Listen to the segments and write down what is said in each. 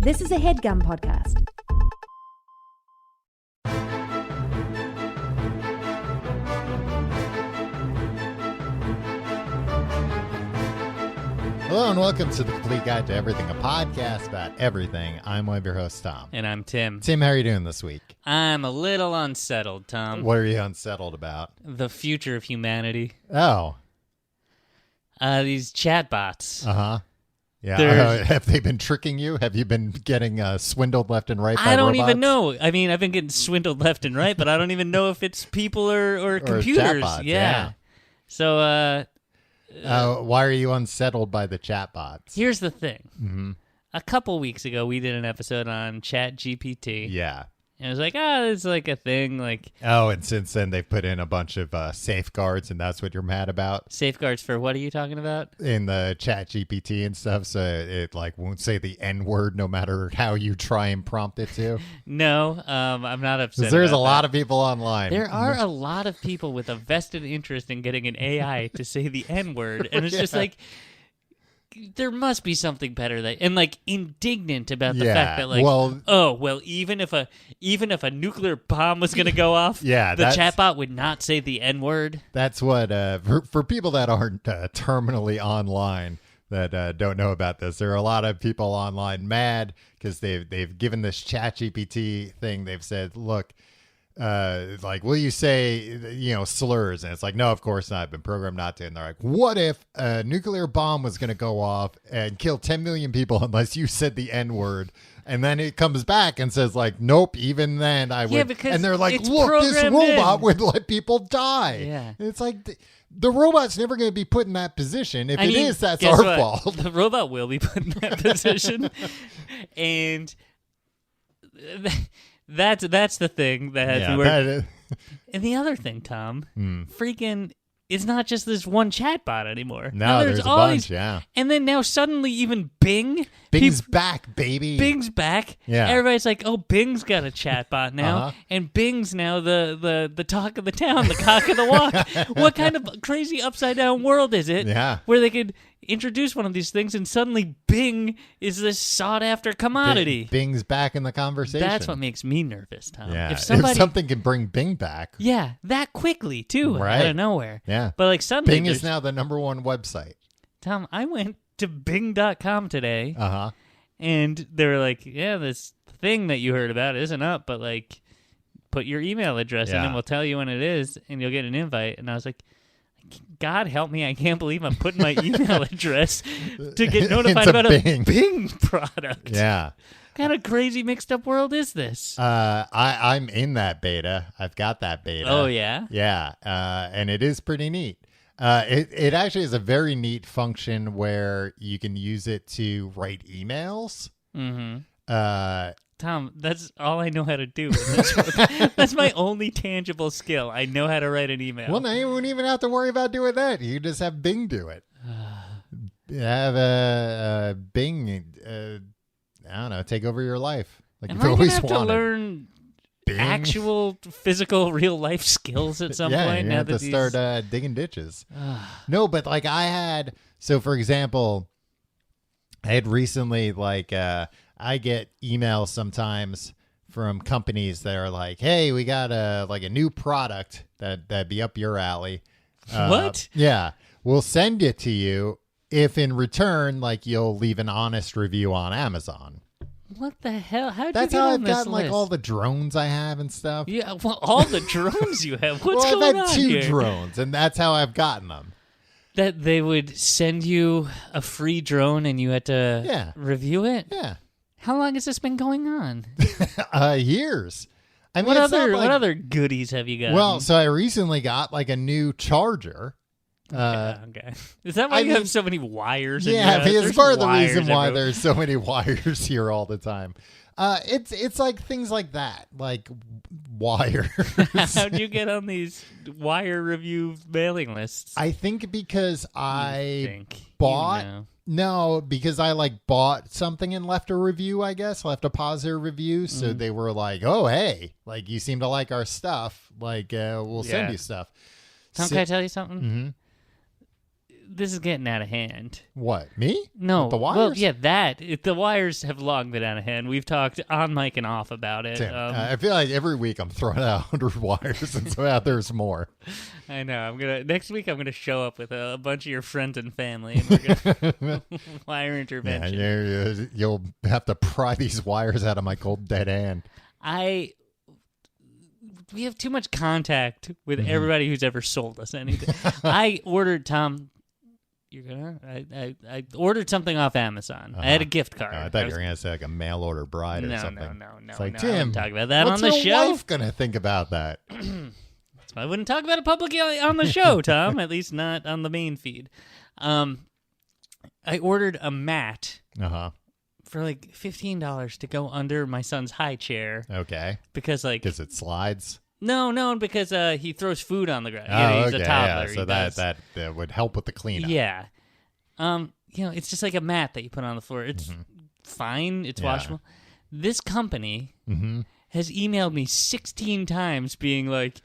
This is a HeadGum podcast. Hello and welcome to The Complete Guide to Everything, a podcast about everything. I'm one of your hosts, Tom. And I'm Tim. Tim, how are you doing this week? I'm a little unsettled, Tom. What are you unsettled about? The future of humanity. Oh. These chatbots. Uh-huh. Yeah. There's- Have they been tricking you? Have you been getting swindled left and right by I don't robots? even know. I mean, I've been getting swindled left and right, but I don't even know if it's people or computers. chatbots, yeah. So, why are you unsettled by the chatbots? here's the thing. Mm-hmm. A couple weeks ago, we did an episode on ChatGPT. Yeah. And it was like, it's like a thing, like Oh, and since then they've put in a bunch of safeguards, and that's what you're mad about safeguards for what are you talking about? in the chat GPT and stuff, so it like won't say the N-word no matter how you try and prompt it to. No, I'm not upset. 'Cause there's a about lot that. of people online. There are a lot of people with a vested interest in getting an AI to say the N-word, and it's just like there must be something better and like indignant about the fact that like even if a nuclear bomb was going to go off, the chatbot would not say the N-word. That's what for people that aren't terminally online that don't know about this. There are a lot of people online mad because they've given this ChatGPT thing. They've said, look. Like, will you say, slurs? And it's like, no, of course not. I've been programmed not to. And they're like, what if a nuclear bomb was going to go off and kill 10 million people unless you said the N-word? And then it comes back and says, like, nope, even then I would. Yeah, because and they're like, it's look, this programmed robot in. would let people die. Yeah. And it's like, the robot's never going to be put in that position. If I mean, that's guess our what? fault. The robot will be put in that position, and that's the thing that has me worried. And the other thing, Tom, freaking, it's not just this one chatbot anymore. No, Now there's a all bunch, these, yeah. And then now suddenly even Bing, Bing's back, baby. Bing's back. Yeah. Everybody's like, oh, Bing's got a chatbot now, Uh-huh. and Bing's now the talk of the town, the cock of the walk. What kind of crazy upside down world is it? Yeah. Where they could introduce one of these things and suddenly Bing is this sought after commodity. Bing's back in the conversation. That's what makes me nervous, Tom. Yeah, If something can bring Bing back. yeah, that quickly too, Right. out of nowhere. Yeah. But like suddenly, Bing is now the number one website. Tom, I went to Bing.com today, Uh-huh. and they were like, "Yeah, this thing that you heard about isn't up, but like, put your email address in, Yeah. and we'll tell you when it is, and you'll get an invite." And I was like, God help me, I can't believe I'm putting my email address to get notified Into about Bing. a Bing product. Yeah. What kind of crazy mixed up world is this? I'm in that beta. I've got that beta. Oh, yeah? Yeah. And it is pretty neat. It actually is a very neat function where you can use it to write emails. Mm-hmm. Tom, that's all I know how to do in this world. That's my only tangible skill. I know how to write an email. Well, now you won't even have to worry about doing that. You just have Bing do it. Have a Bing, I don't know, take over your life. Like Am you've I going always to have to wanted. learn Bing? actual physical real life skills at some Yeah, point? you now have that to these... start digging ditches. No, but like so for example, I had recently I get emails sometimes from companies that are like, hey, we got a new product that'd be up your alley. What? Yeah. We'll send it to you if in return, like you'll leave an honest review on Amazon. What the hell? How'd That's you get how on I've this gotten list? like all the drones I have and stuff. Yeah, well, all the drones you have. What's well, going I've on had two here? drones, and that's how I've gotten them. That they would send you a free drone and you had to review it? Yeah. How long has this been going on? Years. I mean, What it's not other like- what other goodies have you got? Well, so I recently got like a new charger. Okay. Is that why I you mean- have so many wires? in your Yeah, house? I mean, it's There's part of the wires reason why everywhere. there's so many wires here all the time. It's like things like that, like wires. How'd you get on these wire review mailing lists? I think because I think. bought. You know. No, because I like bought something and left a review, I guess, left a positive review. So they were like, oh, hey, like you seem to like our stuff. Like, we'll send Yeah. you stuff. Tom, can I tell you something? this is getting out of hand. What, me? No. With the wires? Well, yeah, the wires have long been out of hand. We've talked on mic and off about it. Tim, I feel like every week I'm throwing out 100 wires, and so there's more. I know. Next week I'm gonna show up with a bunch of your friends and family, and we're gonna wire intervention. Yeah, you'll have to pry these wires out of my cold dead hand. We have too much contact with everybody who's ever sold us anything. I ordered Tom. I ordered something off Amazon. I had a gift card. I thought you were gonna say like a mail order bride or something. No. It's like, I Tim, wouldn't talk about that what's on the your show. wife gonna think about that? I wouldn't talk about it publicly on the show, Tom. At least not on the main feed. I ordered a mat for like $15 to go under my son's high chair. Okay. Because it slides. No, because he throws food on the ground. Oh, He's okay, a toddler. yeah. So that would help with the cleanup. Yeah. It's just like a mat that you put on the floor. It's fine. It's washable. This company has emailed me 16 times being like,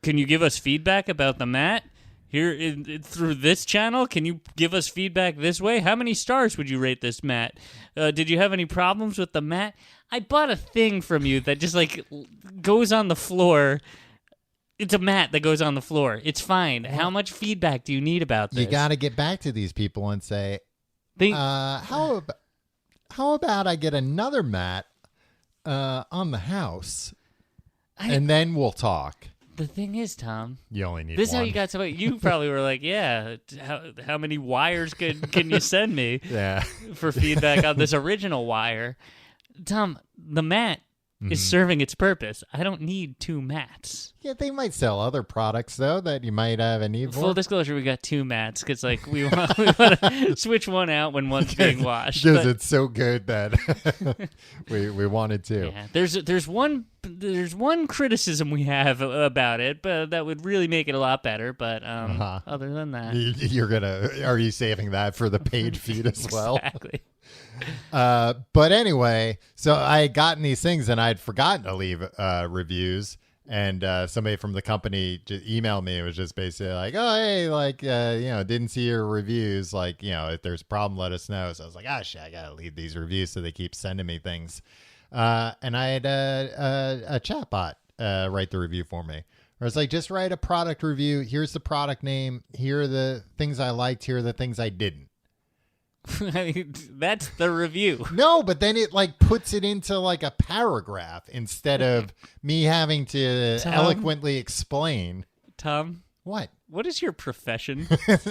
can you give us feedback about the mat? Here through this channel, can you give us feedback this way? How many stars would you rate this mat? Did you have any problems with the mat? I bought a thing from you that just like goes on the floor. It's a mat that goes on the floor. It's fine. How much feedback do you need about this? You got to get back to these people and say, how about I get another mat on the house, and then we'll talk. The thing is, Tom, you only need this one. Is how you got somebody. You probably were like, yeah, how many wires can you send me for feedback on this original wire? Tom, the mat is serving its purpose. I don't need two mats. Yeah, they might sell other products, though, that you might have a need for. Full disclosure, we got two mats because like, we want to switch one out when one's being washed. Because it's so good that we wanted to. Yeah, there's one criticism we have about it, but that would really make it a lot better. But other than that, are you saving that for the paid feed as well? Exactly. But anyway, so I had gotten these things and I'd forgotten to leave reviews, and somebody from the company just emailed me. It was just basically like, oh, hey, like, didn't see your reviews. Like, if there's a problem, let us know. So I was like, shit, I got to leave these reviews. So they keep sending me things. And I had a chatbot write the review for me. I was like, just write a product review. Here's the product name. Here are the things I liked. Here are the things I didn't. That's the review. No, but then it like puts it into like a paragraph instead of me having to eloquently explain. Tom, what is your profession?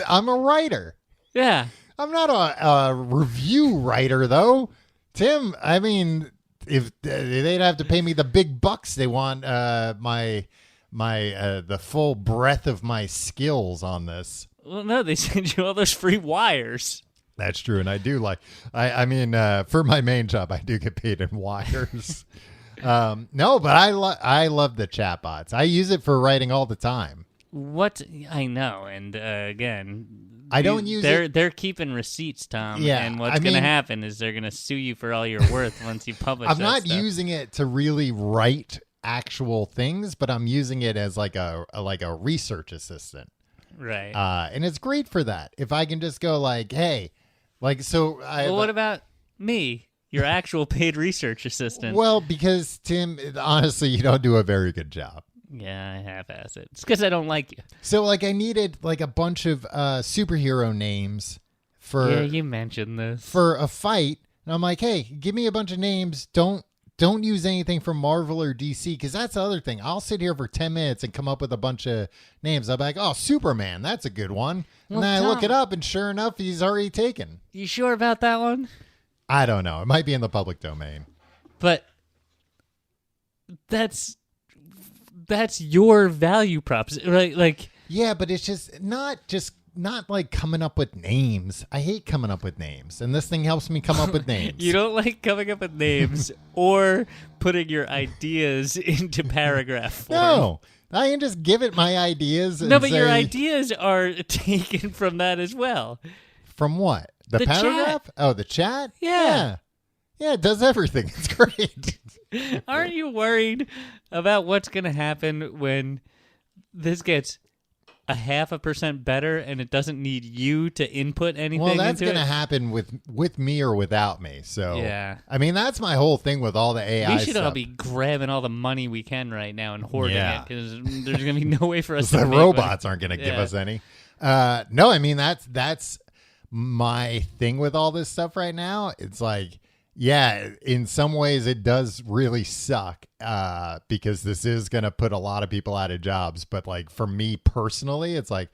I'm a writer. Yeah. I'm not a review writer though. Tim, I mean, if they'd have to pay me the big bucks, they want the full breadth of my skills on this. Well, no, they send you all those free wires. That's true, and I do like. I mean, for my main job, I do get paid in wires. No, but I love the chatbots. I use it for writing all the time. What I know, and again, I don't use it. They're keeping receipts, Tom. Yeah, and what's going to happen is they're going to sue you for all your worth once you publish. I'm not stuff. using it to really write actual things, but I'm using it as like a research assistant. Right. And it's great for that. If I can just go like, hey. Like, so well, what about me, your actual paid research assistant? Well, because, Tim, honestly, you don't do a very good job. Yeah, I half-ass it. It's because I don't like you. So, like, I needed, like, a bunch of superhero names for... Yeah, you mentioned this. For a fight. And I'm like, hey, give me a bunch of names. Don't use anything from Marvel or DC, because that's the other thing. I'll sit here for 10 minutes and come up with a bunch of names. I'll be like, oh, Superman, that's a good one. And then I look it up, and sure enough, he's already taken. You sure about that one? I don't know. It might be in the public domain. But that's your value props, right? Like, yeah, but it's just not like coming up with names. I hate coming up with names, and this thing helps me come up with names. You don't like coming up with names or putting your ideas into paragraph form. No, I can just give it my ideas. And but your ideas are taken from that as well. From what? The paragraph? Chat. Oh, the chat? Yeah. Yeah, it does everything. It's great. Aren't you worried about what's going to happen when this gets a 0.5% better, and it doesn't need you to input anything. Well, that's going to happen with me or without me. So yeah, I mean, that's my whole thing with all the AI. we should stuff. all be grabbing all the money we can right now and hoarding it, because there's going to be no way for us. The to robots aren't going to give us any. No, I mean that's my thing with all this stuff right now. It's like, yeah, in some ways it does really suck because this is going to put a lot of people out of jobs. But like for me personally, it's like,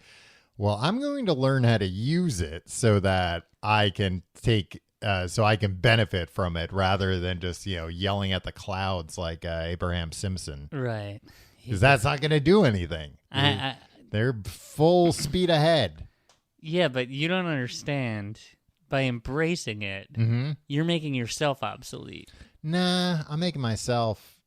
well, I'm going to learn how to use it so that I can so I can benefit from it rather than just, yelling at the clouds like Abraham Simpson. Right. Because that's not going to do anything. They're full speed ahead. Yeah, but you don't understand. By embracing it, you're making yourself obsolete. Nah, I'm making myself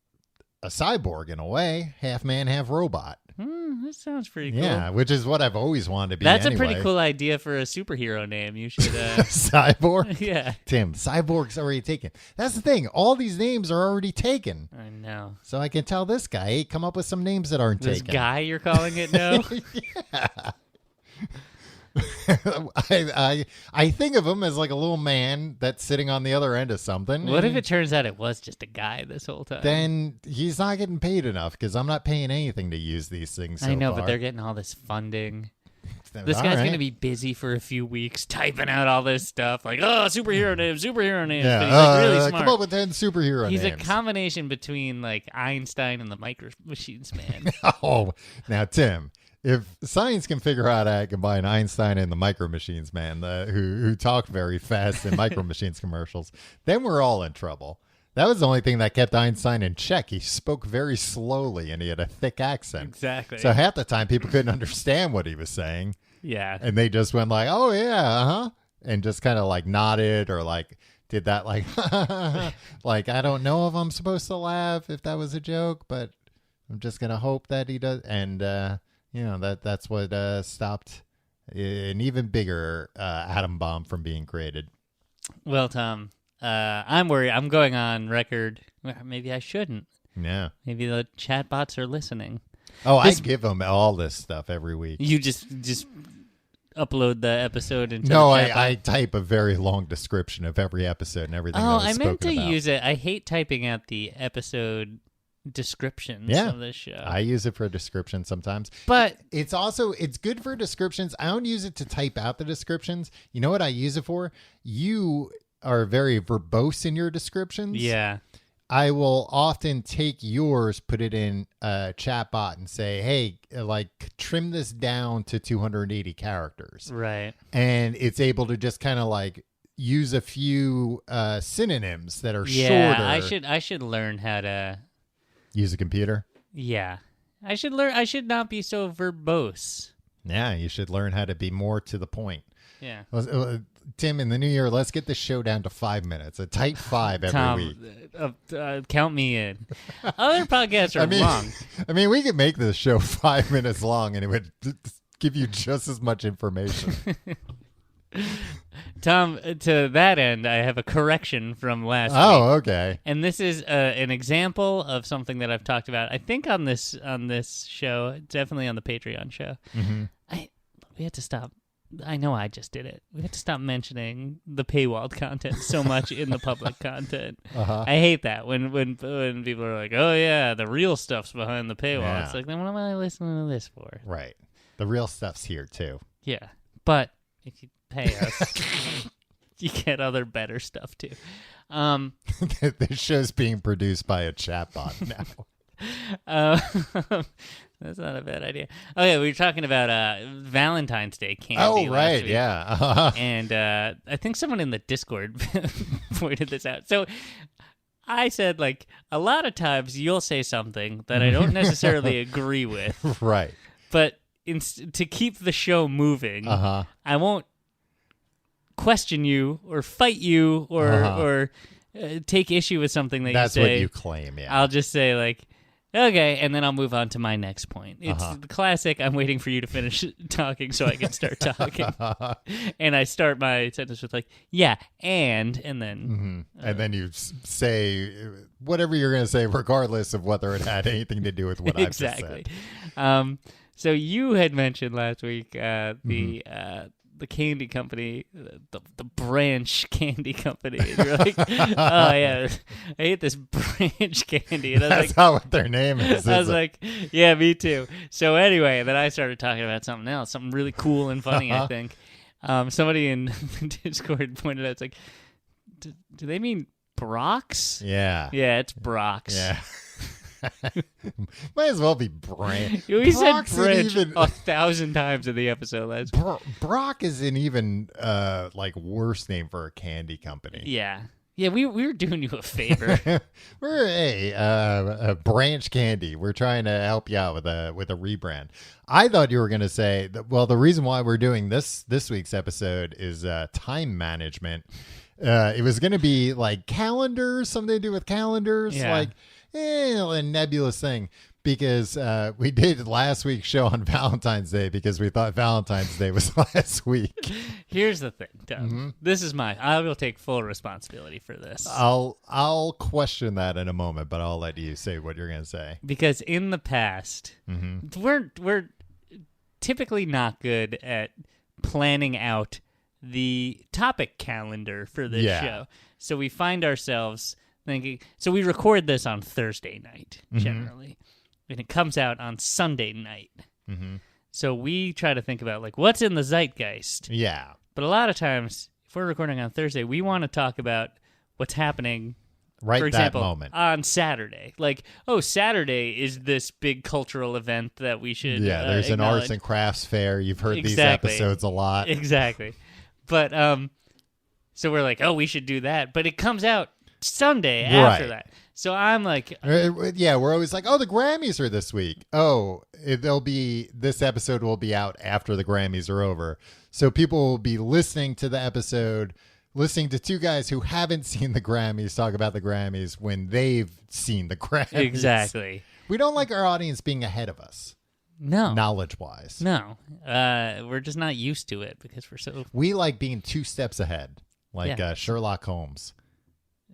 a cyborg in a way. Half man, half robot. That sounds pretty cool. Yeah, which is what I've always wanted to be. That's anyway. a pretty cool idea for a superhero name. You should... Cyborg? Yeah. Tim, Cyborg's already taken. That's the thing. All these names are already taken. I know. So I can tell this guy, hey, come up with some names that aren't this taken. This guy you're calling it now? Yeah. I think of him as like a little man that's sitting on the other end of something. What if it turns out it was just a guy this whole time? Then he's not getting paid enough because I'm not paying anything to use these things. I know, far. but they're getting all this funding. This guy's going to be busy for a few weeks typing out all this stuff like, superhero names. Yeah, But he's like really smart. Come up with 10 superhero He's names. a combination between like Einstein and the Micro Machines Man. Oh, now Tim, if science can figure out how to combine Einstein and the Micro Machines Man, who talked very fast in Micro Machines commercials, then we're all in trouble. That was the only thing that kept Einstein in check. He spoke very slowly and he had a thick accent. Exactly. So half the time people couldn't understand what he was saying. Yeah. And they just went like, oh, yeah, uh-huh. And just kind of like nodded or like did that like, like, I don't know if I'm supposed to laugh if that was a joke, but I'm just going to hope that he does. And, that's what stopped an even bigger atom bomb from being created. Well, Tom, I'm worried. I'm going on record. Maybe I shouldn't. Yeah. Maybe the chatbots are listening. Oh, I give them all this stuff every week. You just upload the episode into No, the chatbot? I type a very long description of every episode and everything. Oh, that was I meant to about. use it. I hate typing out the episode descriptions of this show. I use it for a description sometimes. But it's good for descriptions. I don't use it to type out the descriptions. You know what I use it for? You are very verbose in your descriptions. yeah. I will often take yours, put it in a chat bot and say, hey, like trim this down to 280 characters. Right. And it's able to just kind of like use a few synonyms that are Yeah, shorter. I should learn how to Use a computer? Yeah. I should not be so verbose. Yeah, you should learn how to be more to the point. Yeah. Tim, in the new year, let's get this show down to 5 minutes. A tight 5 every week. Count me in. Other podcasts are long. I mean, we could make this show 5 minutes long and it would give you just as much information. Tom, to that end, I have a correction from last week. Oh, okay. And this is an example of something that I've talked about, I think, on this show, definitely on the Patreon show. Mm-hmm. We had to stop. I know I just did it. We had to stop mentioning the paywalled content so much in the public content. Uh-huh. I hate that when people are like, "Oh yeah, the real stuff's behind the paywall." Yeah. It's like, then what am I listening to this for? Right. The real stuff's here, too. Yeah, but if you pay us, you get other better stuff too. This show's being produced by a chatbot now. That's not a bad idea. Okay, we were talking about Valentine's Day candy. Oh, last right, week. yeah. And I think someone in the Discord pointed this out. So I said, like, a lot of times you'll say something that I don't necessarily agree with, Right. but to keep the show moving, Uh-huh. I won't question you or fight you or take issue with something that That's you say. what you claim, yeah. I'll just say, like, okay, and then I'll move on to my next point. It's the classic, I'm waiting for you to finish talking so I can start talking. And I start my sentence with, like, yeah, and then... And then you say whatever you're going to say, regardless of whether it had anything to do with what I've just exactly. said. So you had mentioned last week the candy company, the Branch Candy Company. And you're like, oh yeah, I hate this Branch candy. And I was That's not what their name is. I was like, yeah, me too. So anyway, then I started talking about something else, something really cool and funny. I think somebody in Discord pointed out, it's like, do they mean Brock's? Yeah. Yeah, it's Brock's. Yeah. Might as well be Branch. We said Brock's Branch 1,000 times in the episode last week. Brock is an even like worse name for a candy company. Yeah. Yeah, we were doing you a favor. We're a Branch Candy. We're trying to help you out with a rebrand. I thought you were going to say that, well, the reason why we're doing this week's episode is time management. It was going to be like calendars, something to do with calendars, like a nebulous thing. Because we did last week's show on Valentine's Day because we thought Valentine's Day was last week. Here's the thing, Tom. This is I will take full responsibility for this. I'll question that in a moment, but I'll let you say what you're going to say. Because in the past, we're typically not good at planning out the topic calendar for this show. So we find ourselves thinking, so we record this on Thursday night, generally. And it comes out on Sunday night. So we try to think about, like, what's in the zeitgeist. Yeah. But a lot of times, if we're recording on Thursday, we want to talk about what's happening, right, for example, that moment. On Saturday. Like, oh, Saturday is this big cultural event that we should there's an arts and crafts fair. You've heard these episodes a lot. Exactly. But, so we're like, oh, we should do that. But it comes out Sunday after that. So I'm like, yeah, we're always like, oh, the Grammys are this week. Oh, this episode will be out after the Grammys are over. So people will be listening to the episode, listening to two guys who haven't seen the Grammys talk about the Grammys when they've seen the Grammys. Exactly. We don't like our audience being ahead of us. No. Knowledge-wise. No. We're just not used to it because we're so... We like being 2 steps ahead, like Sherlock Holmes.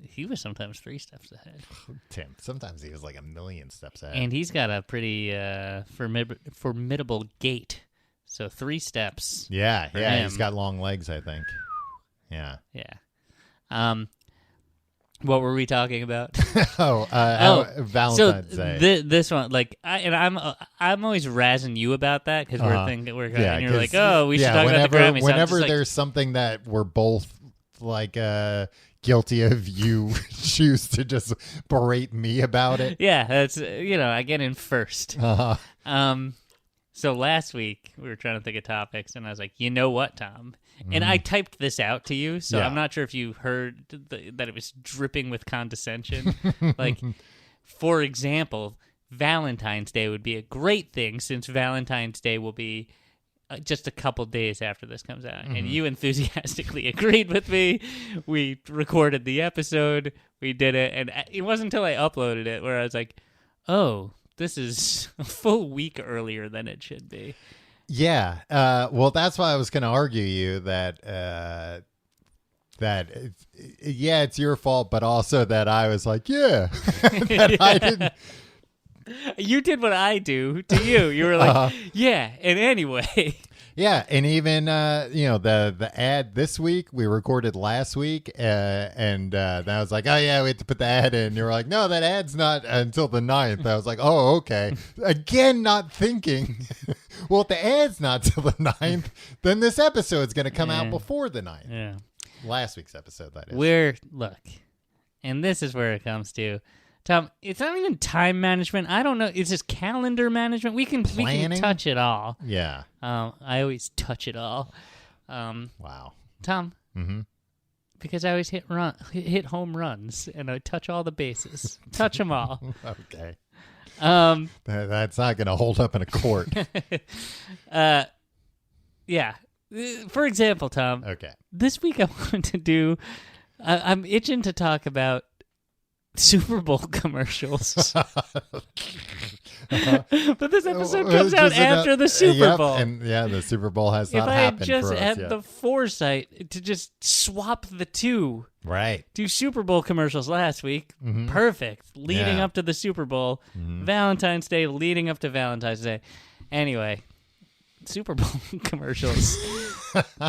He was sometimes 3 steps ahead. Tim, sometimes he was like 1,000,000 steps ahead. And he's got a pretty formidable gait. So 3 steps. Yeah, him. He's got long legs, I think. Yeah. Yeah. What were we talking about? Valentine's Day. This one, like, I'm always razzing you about that because and you're like, oh, we should talk about the Grammys. Whenever there's something that we're both like guilty of, you choose to just berate me about it. Yeah, that's I get in first. So last week we were trying to think of topics, and I was like, you know what, Tom? And I typed this out to you, so I'm not sure if you heard that it was dripping with condescension. Like, for example, Valentine's Day would be a great thing since Valentine's Day will be just a couple days after this comes out. And you enthusiastically agreed with me. We recorded the episode. We did it. And it wasn't until I uploaded it where I was like, oh, this is a full week earlier than it should be. Yeah. Well, that's why I was going to argue you that it's your fault, but also that I was like, that I didn't. You did what I do to you. You were like, yeah, and anyway. Yeah, and even, the ad this week, we recorded last week, and then I was like, oh, yeah, we have to put the ad in. You were like, no, that ad's not until the 9th. I was like, oh, okay. Again, not thinking, well, if the ad's not till the 9th, then this episode's going to come out before the 9th. Yeah. Last week's episode, that is. Look, and this is where it comes to, Tom, it's not even time management. I don't know. It's just calendar management. We can touch it all. Yeah. I always touch it all. Wow. Tom. Mm-hmm. Because I always hit home runs, and I touch all the bases. Touch them all. Okay. That's not going to hold up in a court. Yeah. For example, Tom. Okay. This week I want to do. I'm itching to talk about Super Bowl commercials. But this episode comes out after the Super Bowl. And the Super Bowl has not happened for us. If I had just had the foresight to just swap the two. Right. Do Super Bowl commercials last week. Perfect. Leading up to the Super Bowl. Valentine's Day leading up to Valentine's Day. Anyway, Super Bowl commercials.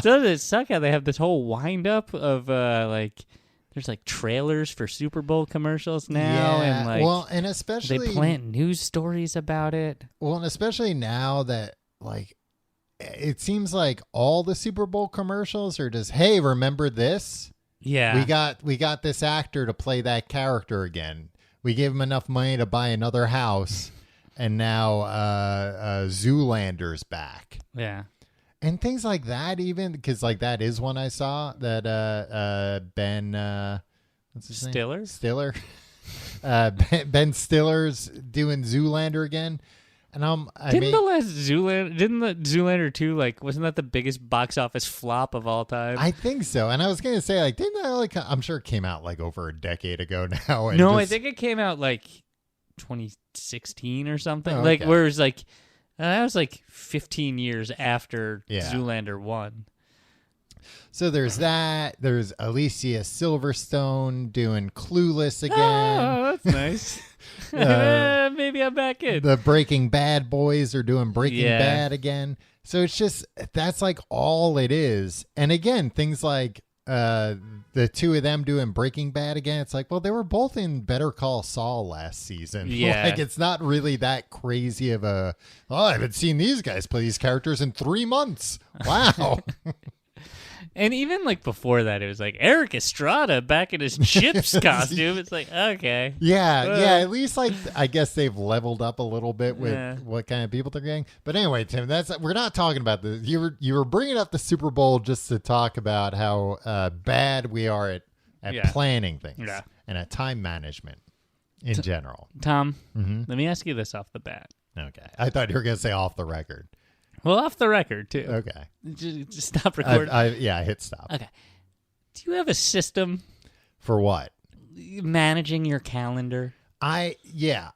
Doesn't it suck how they have this whole wind up of there's like trailers for Super Bowl commercials now, and like and especially they plant news stories about it. Well, and especially now that like it seems like all the Super Bowl commercials are just, hey, remember this? Yeah, we got this actor to play that character again. We gave him enough money to buy another house, and now Zoolander's back. Yeah. And things like that, even because like that is one I saw that Ben what's his Stiller? name? Stiller. Ben Stiller's doing Zoolander again. And didn't the Zoolander 2, like, wasn't that the biggest box office flop of all time? I think so. And I was gonna say, like, didn't that like, I'm sure it came out like over a decade ago now. And no, I think it came out like 2016 or something. Oh, like okay. where it was like that was like 15 years after Yeah. Zoolander 1. So there's that. There's Alicia Silverstone doing Clueless again. Oh, that's nice. Maybe I'm back in. The Breaking Bad boys are doing Breaking Yeah. Bad again. So it's just, that's like all it is. And again, things like the two of them doing Breaking Bad again. It's like, well, they were both in Better Call Saul last season. Yeah. Like, it's not really that crazy of a, I haven't seen these guys play these characters in 3 months. Wow. And even like before that, it was like Eric Estrada back in his Chips costume. It's like, okay. Yeah, at least like I guess they've leveled up a little bit with Yeah. what kind of people they're getting. But anyway, Tim, we're not talking about this. You were bringing up the Super Bowl just to talk about how bad we are at Yeah. planning things Yeah. and at time management in general. Tom, Mm-hmm. let me ask you this off the bat. Okay, I thought you were gonna say off the record. Well, off the record too. Okay, Just stop recording. I hit stop. Okay. Do you have a system For what? managing your calendar? I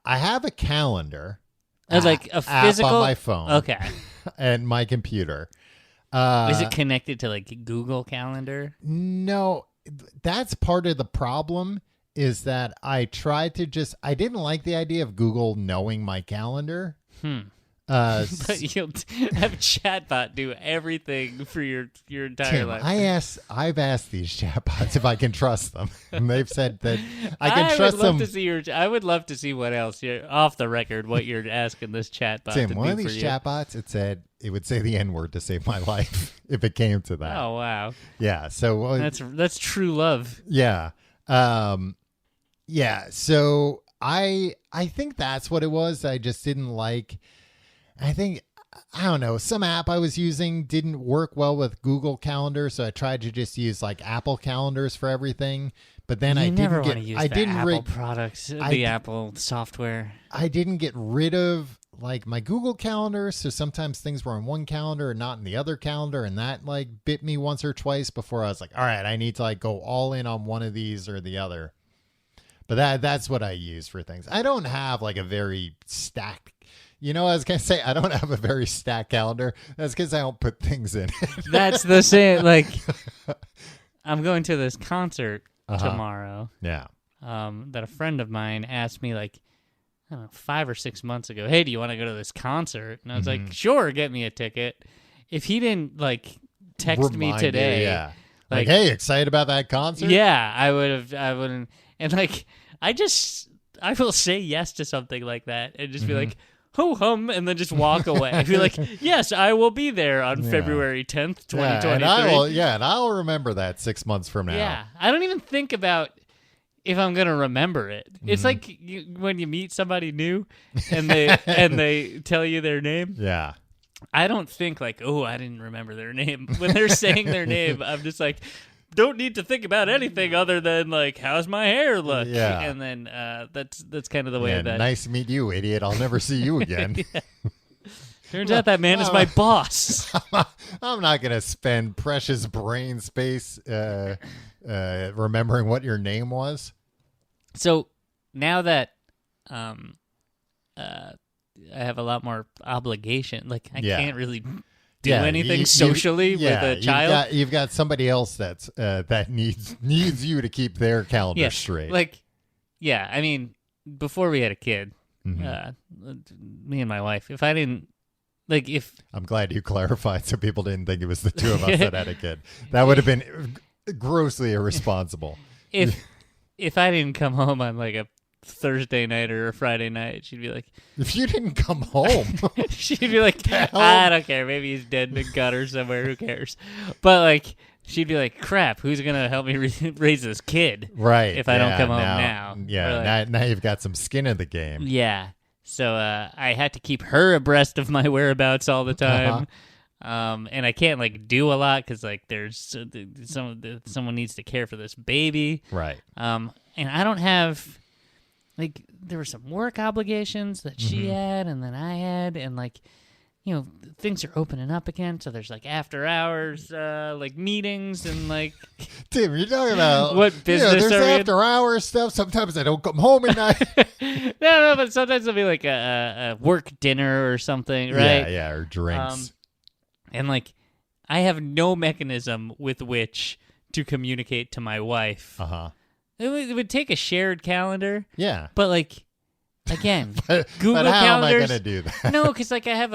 have a calendar. Like a app physical on my phone. Okay. And my computer. Is it connected to like Google Calendar? No, that's part of the problem is that I tried to I didn't like the idea of Google knowing my calendar. But you'll have a chatbot do everything for your entire Tim, life. I've asked these chatbots if I can trust them, and they've said that I can trust would love them. To see I would love to see what else you're off the record. What you're asking this chatbot Tim, to one do of these for you. chatbots, it would say the N-word to save my life if it came to that. Oh wow, Yeah. So that's true love. yeah. Yeah. So I think that's what it was. I just didn't like. I don't know, some app I was using didn't work well with Google Calendar, so I tried to just use like Apple calendars for everything. But then You I never didn't want get to use I the didn't Apple rig- products, I the d- Apple software. I didn't get rid of like my Google Calendar, so sometimes things were on one calendar and not in the other calendar, and that like bit me once or twice before I was like, all right, I need to like go all in on one of these or the other. But that's what I use for things. I don't have like a very stacked. I was going to say, I don't have a very stacked calendar. That's because I don't put things in it. That's the same. Like, I'm going to this concert Uh-huh. tomorrow. Yeah. That a friend of mine asked me like, I don't know, 5 or 6 months ago. Hey, do you want to go to this concert? And I was like, sure, get me a ticket. If he didn't like text me Remind you, today, yeah. like, hey, excited about that concert? yeah, I wouldn't. And like, I will say yes to something like that and just be like, ho hum, and then just walk away. I'd be like, yes, I will be there on February 10th, 2023. And I'll remember that 6 months from now. Yeah, I don't even think about if I'm gonna remember it. It's like when you meet somebody new and they tell you their name. Yeah. I don't think like, oh, I didn't remember their name. When they're saying their name, I'm just like, don't need to think about anything other than like, how's my hair look? Yeah. And then that's kind of the way Yeah, that. nice to meet you, idiot. I'll never see you again. Turns out that man is my boss. I'm not going to spend precious brain space remembering what your name was. So now that I have a lot more obligation, like I Yeah. can't really do anything socially with a child. You've got somebody else that's that needs you to keep their calendar straight. Like, yeah, I mean, before we had a kid, me and my wife, if I didn't Like if I'm glad you clarified so people didn't think it was the two of us that had a kid. That would have been grossly irresponsible. if I didn't come home on like a Thursday night or a Friday night, she'd be like, if you didn't come home, she'd be like, I don't care. Maybe he's dead in a gutter somewhere. Who cares? But like, she'd be like, crap, who's going to help me raise this kid? Right. If I don't come home now. Yeah. Like, now you've got some skin in the game. Yeah. So I had to keep her abreast of my whereabouts all the time. And I can't like do a lot because like there's someone needs to care for this baby. Right. And I don't have like there were some work obligations that she had and then I had, and like, you know, things are opening up again, so there's like after hours like meetings and like Tim, you're talking about what business there's are we in? after hours stuff. Sometimes I don't come home at night. no, but sometimes it'll be like a work dinner or something, right? Yeah, or drinks. And like I have no mechanism with which to communicate to my wife. It would take a shared calendar. Yeah. But like again, but Google how calendars. am I going to do that? No, because like I have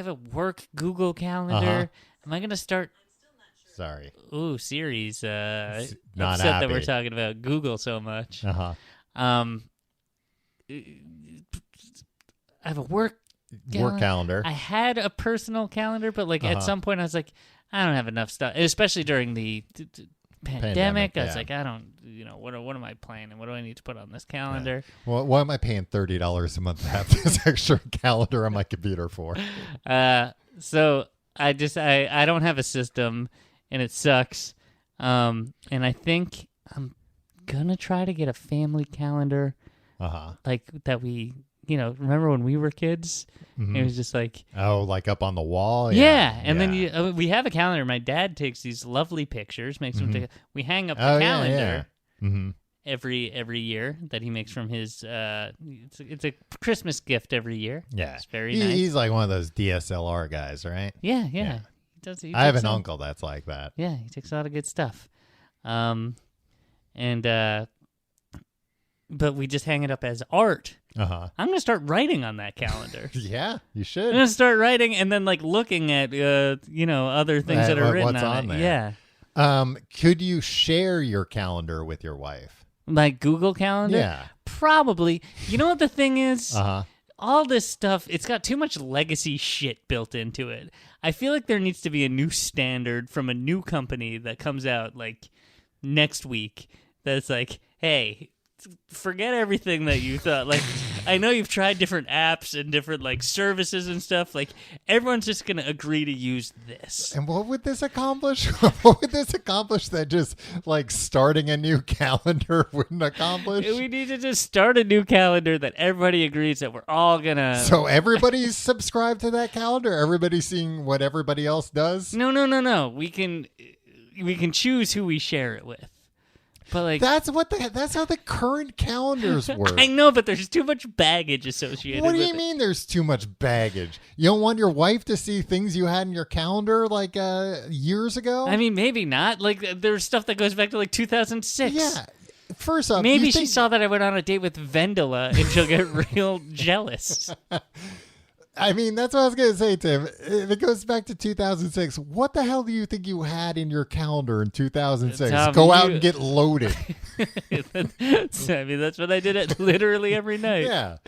a work Google calendar. Am I going to start? Sorry. Ooh, Siri's not upset that we're happy. talking about Google so much. Uh-huh. I have a work calendar. I had a personal calendar, but like at some point I was like, I don't have enough stuff, especially during the pandemic. I was like, I don't, what am I planning? What do I need to put on this calendar? Yeah. Well, why am I paying $30 a month to have this extra calendar on my computer for? So I don't have a system, and it sucks. And I think I'm gonna try to get a family calendar, like that we. Remember when we were kids? It was just like... Oh, like up on the wall? Yeah. And then we have a calendar. My dad takes these lovely pictures, makes them take... We hang up the calendar every year that he makes from his... it's a Christmas gift every year. Yeah. It's very nice. He's like one of those DSLR guys, right? Yeah. He I have an uncle that's like that. Yeah, he takes a lot of good stuff. But we just hang it up as art. I'm going to start writing on that calendar. Yeah, you should. I'm going to start writing and then like looking at, other things that are written what's on it. there. Yeah. Could you share your calendar with your wife? Like Google Calendar? Yeah. Probably. You know what the thing is? All this stuff, it's got too much legacy shit built into it. I feel like there needs to be a new standard from a new company that comes out like next week that's like, hey, forget everything that you thought. Like, I know you've tried different apps and different like services and stuff. Like, everyone's just gonna agree to use this. And what would this accomplish? What would this accomplish that just like starting a new calendar wouldn't accomplish? We need to just start a new calendar that everybody agrees that we're all gonna. So everybody's subscribed to that calendar. Everybody's seeing what everybody else does. No. We can choose who we share it with. But like that's how the current calendars work. I know, but there's too much baggage associated with it. What do you mean there's too much baggage? You don't want your wife to see things you had in your calendar like years ago? I mean, maybe not. Like there's stuff that goes back to like 2006. Yeah. First off, maybe she saw that I went on a date with Vendela and she'll get real jealous. I mean, that's what I was going to say, Tim. If it goes back to 2006, what the hell do you think you had in your calendar in 2006? Tom, Go out and get loaded. I mean, that's what I did it literally every night. Yeah.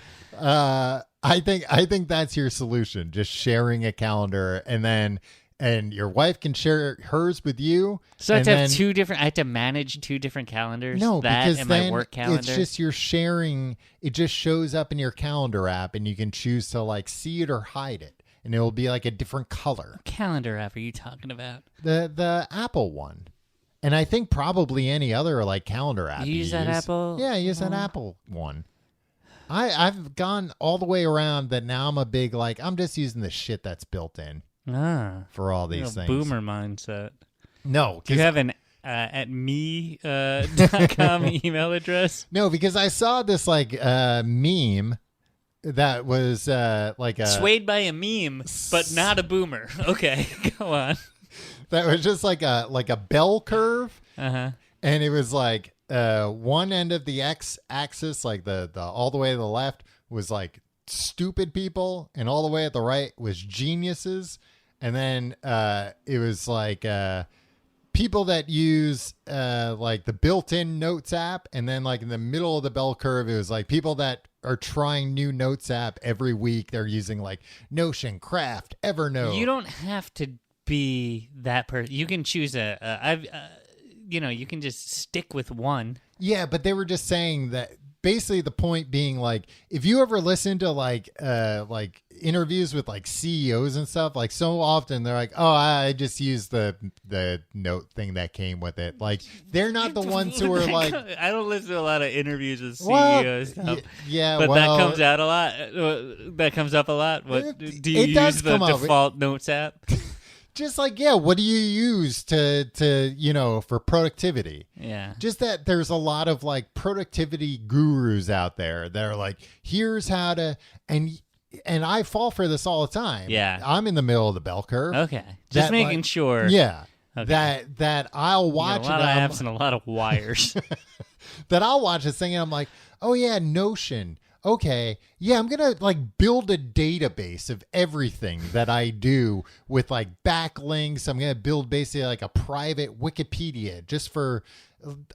I think that's your solution. Just sharing a calendar, and your wife can share hers with you. So I have to have two different. I have to manage two different calendars. No, because and then my work calendar. It's just you're sharing. It just shows up in your calendar app, and you can choose to like see it or hide it, and it will be like a different color. What calendar app are you talking about? The Apple one, and I think probably any other like calendar app. You use that Apple? Yeah, I use that Apple one. I've gone all the way around that now I'm a big like I'm just using the shit that's built in. For all these things. Boomer mindset. No. Do you have an at me.com email address? No, because I saw this like meme that was like a... Swayed by a meme, but not a boomer. Okay, go on. That was just like a bell curve. Uh-huh. And it was like one end of the x-axis, like the all the way to the left, was like stupid people, and all the way at the right was geniuses, and then it was like people that use like the built-in Notes app, and then like in the middle of the bell curve, it was like people that are trying new Notes app every week. They're using like Notion, Craft, Evernote. You don't have to be that person. You can choose you can just stick with one. Yeah, but they were just saying that basically the point being like, if you ever listen to like interviews with like CEOs and stuff, like so often they're like, oh, I just use the note thing that came with it. Like they're not the ones who are like, I don't listen to a lot of interviews with CEOs stuff. Yeah, but that comes out a lot. That comes up a lot. What do you use the default Notes app? Just like, yeah, what do you use to for productivity? Yeah. Just that there's a lot of like productivity gurus out there that are like, here's how to, and I fall for this all the time. Yeah. I'm in the middle of the bell curve. Okay. Just making sure. Yeah. Okay. That I'll watch a lot of apps and a lot of wires. That I'll watch this thing and I'm like, oh yeah, Notion. Okay, yeah, I'm going to like build a database of everything that I do with like backlinks. I'm going to build basically like a private Wikipedia just for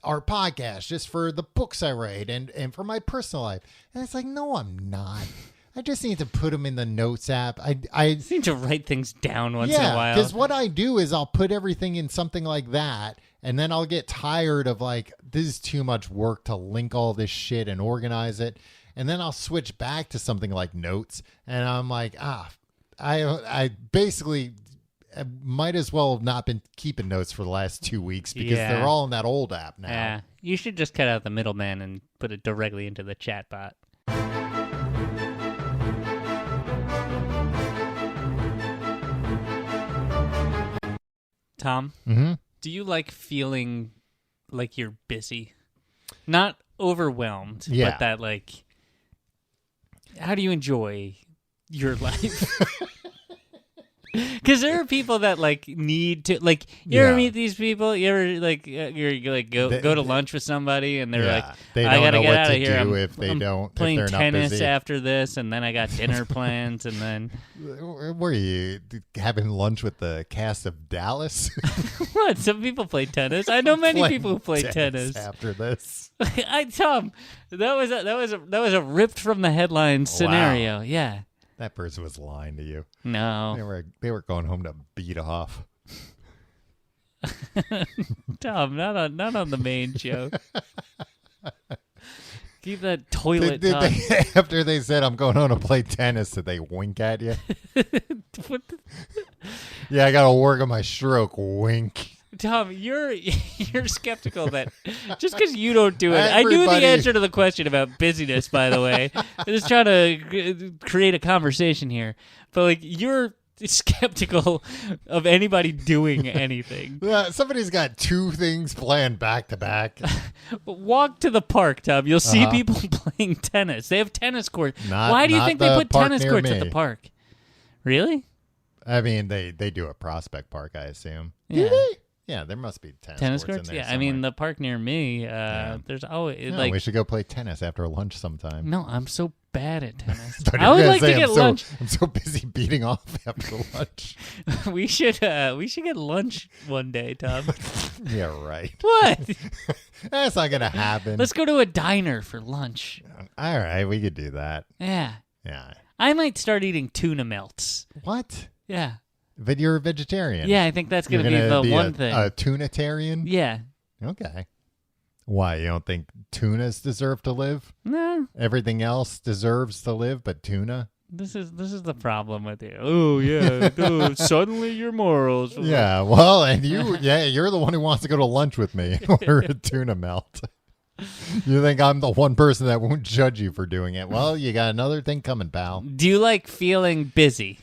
our podcast, just for the books I write and for my personal life. And it's like, no, I'm not. I just need to put them in the Notes app. I just need to write things down once in a while. Because what I do is I'll put everything in something like that, and then I'll get tired of like, this is too much work to link all this shit and organize it. And then I'll switch back to something like Notes, and I'm like, I basically might as well have not been keeping notes for the last 2 weeks because they're all in that old app now. Yeah, you should just cut out the middleman and put it directly into the chat bot. Tom, do you like feeling like you're busy? Not overwhelmed, but that like... How do you enjoy your life? Because there are people that like need to like. You ever meet these people? You ever like you're like go to lunch with somebody and they're like, they don't I gotta know get what out to of here. do if they don't playing if they're tennis not busy. after this, and then I got dinner plans, and then were you having lunch with the cast of Dallas? What? Some people play tennis. I know many people who play tennis after this. Tom, that was a ripped from the headlines scenario. Wow. Yeah. That person was lying to you. No. They were going home to beat off. Tom, not on the main show. Keep that toilet talk. After they said, I'm going home to play tennis, did they wink at you? Yeah, I got to work on my stroke. Wink. Tom, you're skeptical that just because you don't do it. I knew the answer to the question about busyness, by the way. I'm just trying to create a conversation here. But like, you're skeptical of anybody doing anything. Somebody's got 2 things planned back to back. Walk to the park, Tom. You'll see people playing tennis. They have tennis courts. Why do you think they put tennis courts at the park? Really? I mean, they do a Prospect Park, I assume. Yeah. Do they? Yeah, there must be tennis courts in there somewhere. I mean, the park near me, there's always we should go play tennis after lunch sometime. No, I'm so bad at tennis. I would like to get lunch. I'm so busy beating off after lunch. we should get lunch one day, Tom. Yeah, right. What? That's not gonna happen. Let's go to a diner for lunch. All right, we could do that. Yeah. Yeah. I might start eating tuna melts. What? Yeah. But you're a vegetarian. Yeah, I think that's going to be the one thing. A tunitarian? Yeah. Okay. Why? You don't think tunas deserve to live? No. Everything else deserves to live, but tuna? This is the problem with you. Oh, yeah. Suddenly your morals. Yeah, well, and you're the one who wants to go to lunch with me and order a tuna melt. You think I'm the one person that won't judge you for doing it. Well, you got another thing coming, pal. Do you like feeling busy?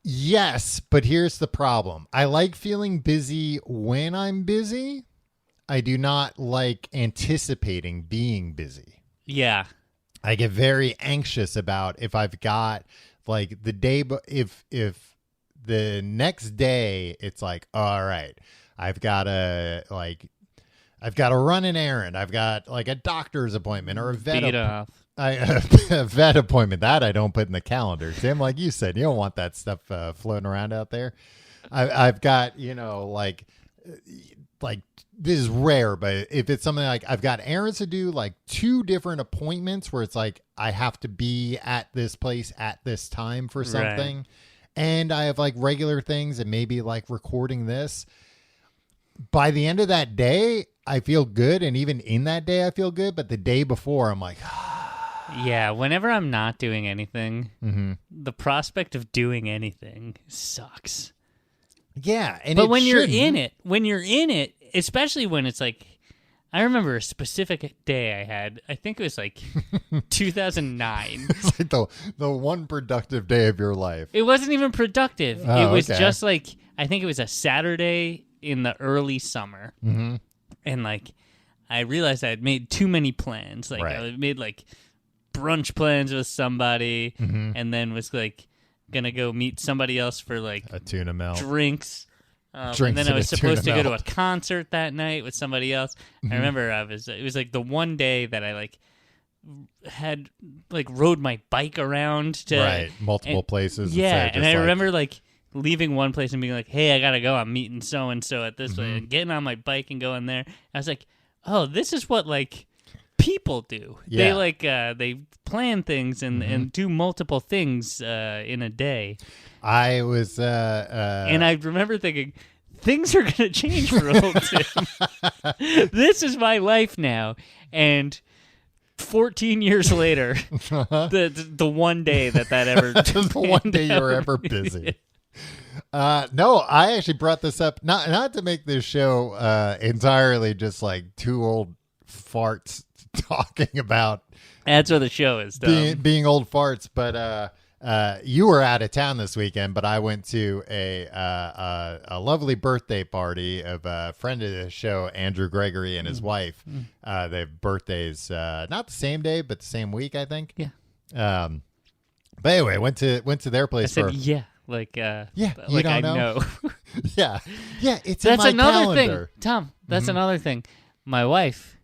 Yes, but here's the problem. I like feeling busy when I'm busy. I do not like anticipating being busy. Yeah. I get very anxious about if I've got like the day, if the next day it's like, all right, I've got to like, I've got to run an errand. I've got like a doctor's appointment or a vet a vet appointment that I don't put in the calendar. Tim, like you said, you don't want that stuff floating around out there. I've got, like this is rare, but if it's something like I've got errands to do, like 2 different appointments where it's like I have to be at this place at this time for something. Right. And I have like regular things and maybe like recording this. By the end of that day, I feel good. And even in that day, I feel good. But the day before, I'm like, yeah, whenever I'm not doing anything, the prospect of doing anything sucks. Yeah. But when you're in it, especially when it's like, I remember a specific day I had. I think it was like 2009. It's like the one productive day of your life. It wasn't even productive. It was just like, I think it was a Saturday in the early summer. Mm-hmm. And like, I realized I had made too many plans. Like I made like brunch plans with somebody and then was like going to go meet somebody else for like a tuna melt drinks. And then I was supposed to go to a concert that night with somebody else. I remember it was like the one day that I like had like rode my bike around to multiple places. Yeah, and I remember like leaving one place and being like, "Hey, I gotta go. I'm meeting so and so at this place." And getting on my bike and going there. I was like, "Oh, this is what like people do. Yeah. They like they plan things and do multiple things in a day." I was, and I remember thinking, things are going to change for old Tim. This is my life now. And 14 years later, the one day that ever... the one day you were ever busy. No, I actually brought this up, not to make this show entirely just like 2 old farts talking about... That's what the show is, being old farts, but... you were out of town this weekend, but I went to a lovely birthday party of a friend of the show, Andrew Gregory, and his wife. They have birthdays not the same day, but the same week, I think. Yeah. But anyway, went to their place. I said, yeah, like you don't know. yeah, it's that's in my another calendar. thing, Tom. That's another thing. My wife.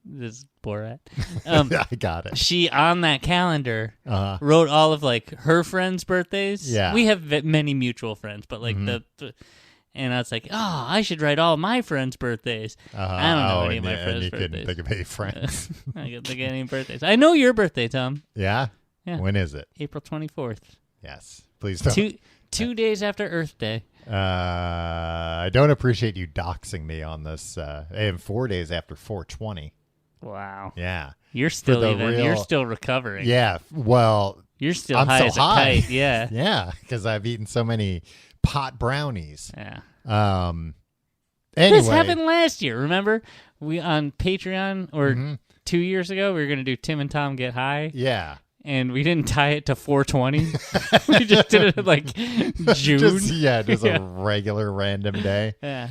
This is Borat. I got it. She, on that calendar, wrote all of like her friends' birthdays. Yeah. We have many mutual friends, but like and I was like, oh, I should write all my friends' birthdays. I don't know any of my friends' birthdays. Couldn't think of any friends. I couldn't think of any birthdays. I know your birthday, Tom. Yeah? Yeah. When is it? April 24th. Yes. Please don't. 2 days after Earth Day. I don't appreciate you doxing me on this. And 4 days after 420. Wow. Yeah. You're still you're still recovering. Yeah. Well, you're still I'm high so as high. a kite. Yeah. Yeah, because I've eaten so many pot brownies. Yeah. Anyway. This happened last year. Remember? We on Patreon or 2 years ago, we were going to do Tim and Tom Get High. Yeah. And we didn't tie it to 420. We just did it like June. Just a regular random day. Yeah.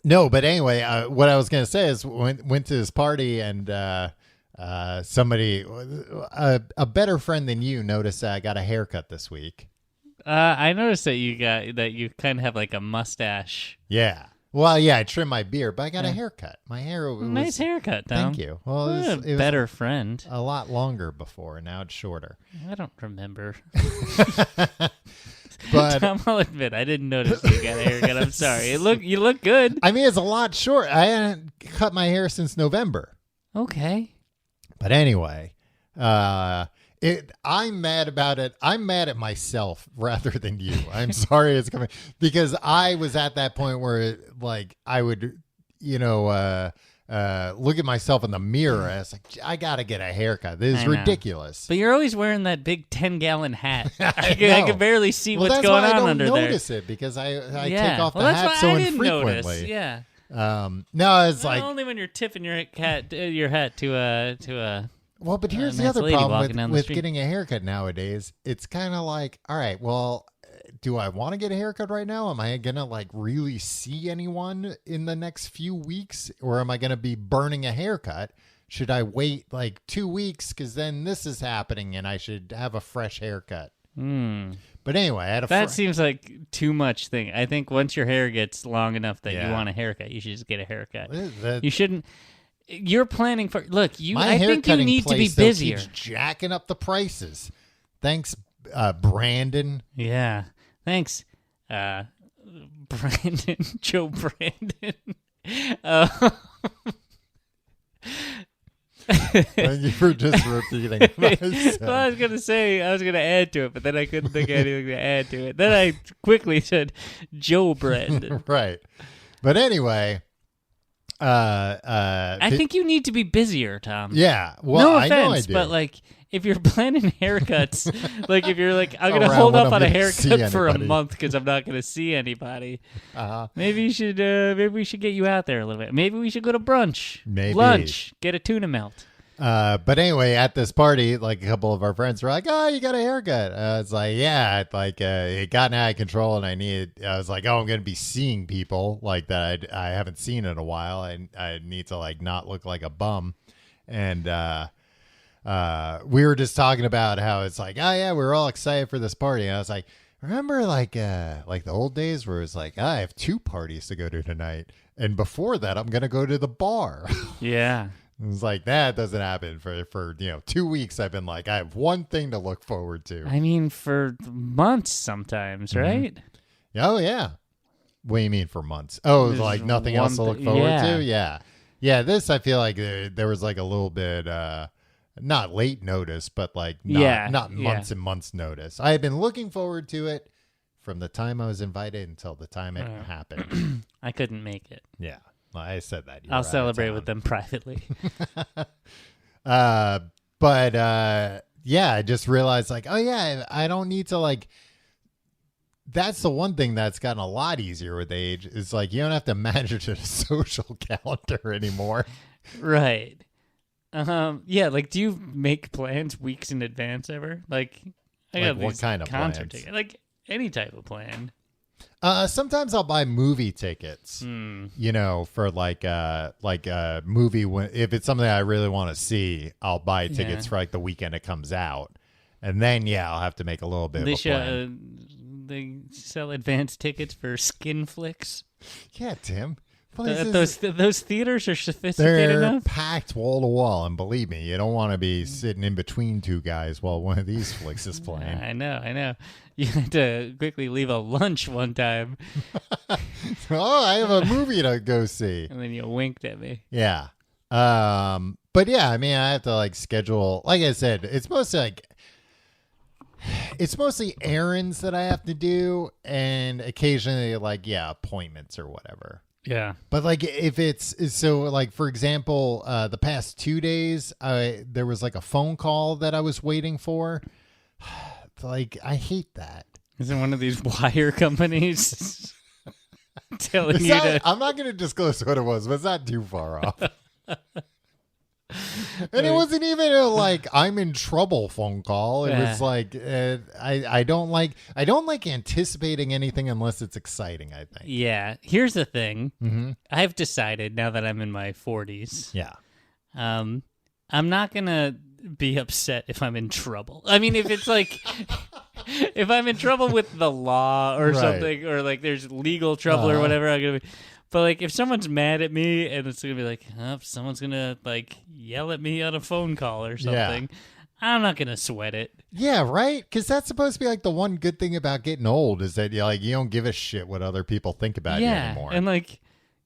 No, but anyway, what I was going to say is went to this party and somebody, a better friend than you, noticed that I got a haircut this week. I noticed that you kind of have like a mustache. Yeah. Well, yeah, I trimmed my beard, but I got a haircut. My hair was... Nice haircut, Tom. Thank you. Well, it was better friend. A lot longer before, and now it's shorter. I don't remember. But Tom, I'll admit, I didn't notice you got a haircut. I'm sorry. You look good. I mean, it's a lot short. I hadn't cut my hair since November. Okay. But anyway, I'm mad about it. I'm mad at myself rather than you. I'm sorry it's coming because I was at that point where like I would, look at myself in the mirror. I was like, I got to get a haircut. This is ridiculous. But you're always wearing that big 10-gallon hat. I can barely see what's going on under there. That's why I don't notice it because I take off the hat so infrequently. Yeah. No, it's like only when you're tipping your hat to a. Well, but here's the other problem with getting a haircut nowadays. It's kind of like, all right, well, do I want to get a haircut right now? Am I going to like really see anyone in the next few weeks? Or am I going to be burning a haircut? Should I wait like 2 weeks because then this is happening and I should have a fresh haircut? But anyway, I had a that seems like too much thing. I think once your hair gets long enough that you want a haircut, you should just get a haircut. You shouldn't. You're planning for. Look, I think you need to be busier. Keeps jacking up the prices. Thanks, Brandon. Yeah, thanks, Brandon. Joe Brandon. Thank you for just repeating what I said. Well, I was going to add to it, but then I couldn't think of anything to add to it. Then I quickly said Joe Brandon. Right. But anyway, I think you need to be busier, Tom. Yeah. Well, no offense, I know I do. But like, if you're planning haircuts, like if you're like, I'm going to hold off on a haircut for a month because I'm not going to see anybody. Maybe you should. Maybe we should get you out there a little bit. Maybe we should go to brunch, lunch, get a tuna melt. But anyway, at this party, like a couple of our friends were like, "Oh, you got a haircut?" It's like, "Yeah." Like it got out of control, and I was like, "Oh, I'm going to be seeing people like that I haven't seen in a while. I need to like not look like a bum." And we were just talking about how it's like, "Oh yeah, we're all excited for this party." And I was like, "Remember like the old days where it's like, I have 2 parties to go to tonight, and before that, I'm going to go to the bar." Yeah. It's like that doesn't happen for 2 weeks. I've been like, I have one thing to look forward to. I mean, for months sometimes, right? Oh yeah. What do you mean for months? Oh, like nothing else to look forward to? Yeah. Yeah, this I feel like there was like a little bit not late notice, but like not months and months notice. I had been looking forward to it from the time I was invited until the time it happened. I couldn't make it. Yeah. I said that. I'll celebrate with them privately. Yeah, I just realized like, oh yeah, I don't need to like. That's the one thing that's gotten a lot easier with age is like you don't have to manage a social calendar anymore. Right. Yeah. Like, do you make plans weeks in advance ever? Like I got what kind of concert plans? ticket, like any type of plan. Sometimes I'll buy movie tickets, for like a movie. If it's something I really want to see, I'll buy tickets for like the weekend it comes out. And then, I'll have to make a little bit of a plan. They sell advance tickets for skin flicks. Yeah, Tim. Those theaters are sophisticated enough. They're packed wall to wall, and believe me, you don't want to be sitting in between 2 guys while one of these flicks is playing. I know. You had to quickly leave a lunch one time. Oh, I have a movie to go see. And then you winked at me. Yeah. But yeah, I mean, I have to like schedule. Like I said, it's mostly errands that I have to do, and occasionally appointments or whatever. Yeah. But like if it's so like, for example, the past 2 days, there was like a phone call that I was waiting for. Like, I hate that. Is it one of these wire companies telling you to... I'm not going to disclose what it was, but it's not too far off. And it wasn't even a like I'm in trouble phone call. It was like I don't like anticipating anything unless it's exciting, I think. Yeah. Here's the thing. Mm-hmm. I've decided now that I'm in my 40s. Yeah. I'm not gonna be upset if I'm in trouble. I mean, if it's like if I'm in trouble with the law or something, or like there's legal trouble or whatever, I'm gonna be. But like, if someone's mad at me and it's gonna be like, someone's gonna like yell at me on a phone call or something, I'm not gonna sweat it. Yeah, right. Because that's supposed to be like the one good thing about getting old is that you don't give a shit what other people think about you anymore. And like,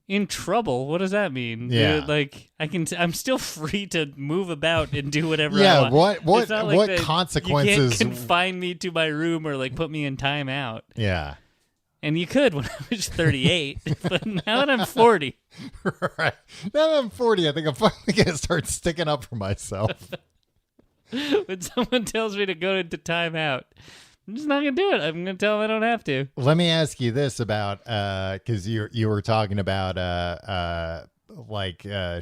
in trouble, what does that mean? Yeah, like I'm still free to move about and do whatever I want. What consequences? You can't confine me to my room or like put me in timeout. Yeah. And you could when I was 38, but now that I'm 40. Right. Now that I'm 40, I think I'm finally going to start sticking up for myself. When someone tells me to go into timeout, I'm just not going to do it. I'm going to tell them I don't have to. Let me ask you this about, because you were talking about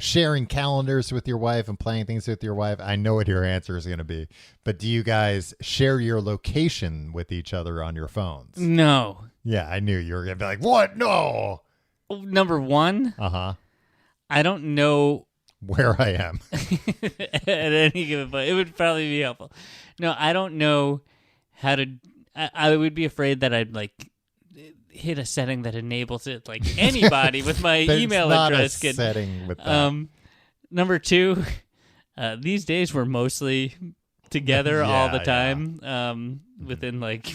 sharing calendars with your wife and playing things with your wife. I know what your answer is going to be, but do you guys share your location with each other on your phones? No. Yeah, I knew you were going to be like, what? No. Number one, I don't know where I am at any given point. It would probably be helpful. No, I don't know how to. I would be afraid that I'd like hit a setting that enables it. Like anybody with my email address can. Setting with that. Number 2, these days we're mostly together all the time. Within like,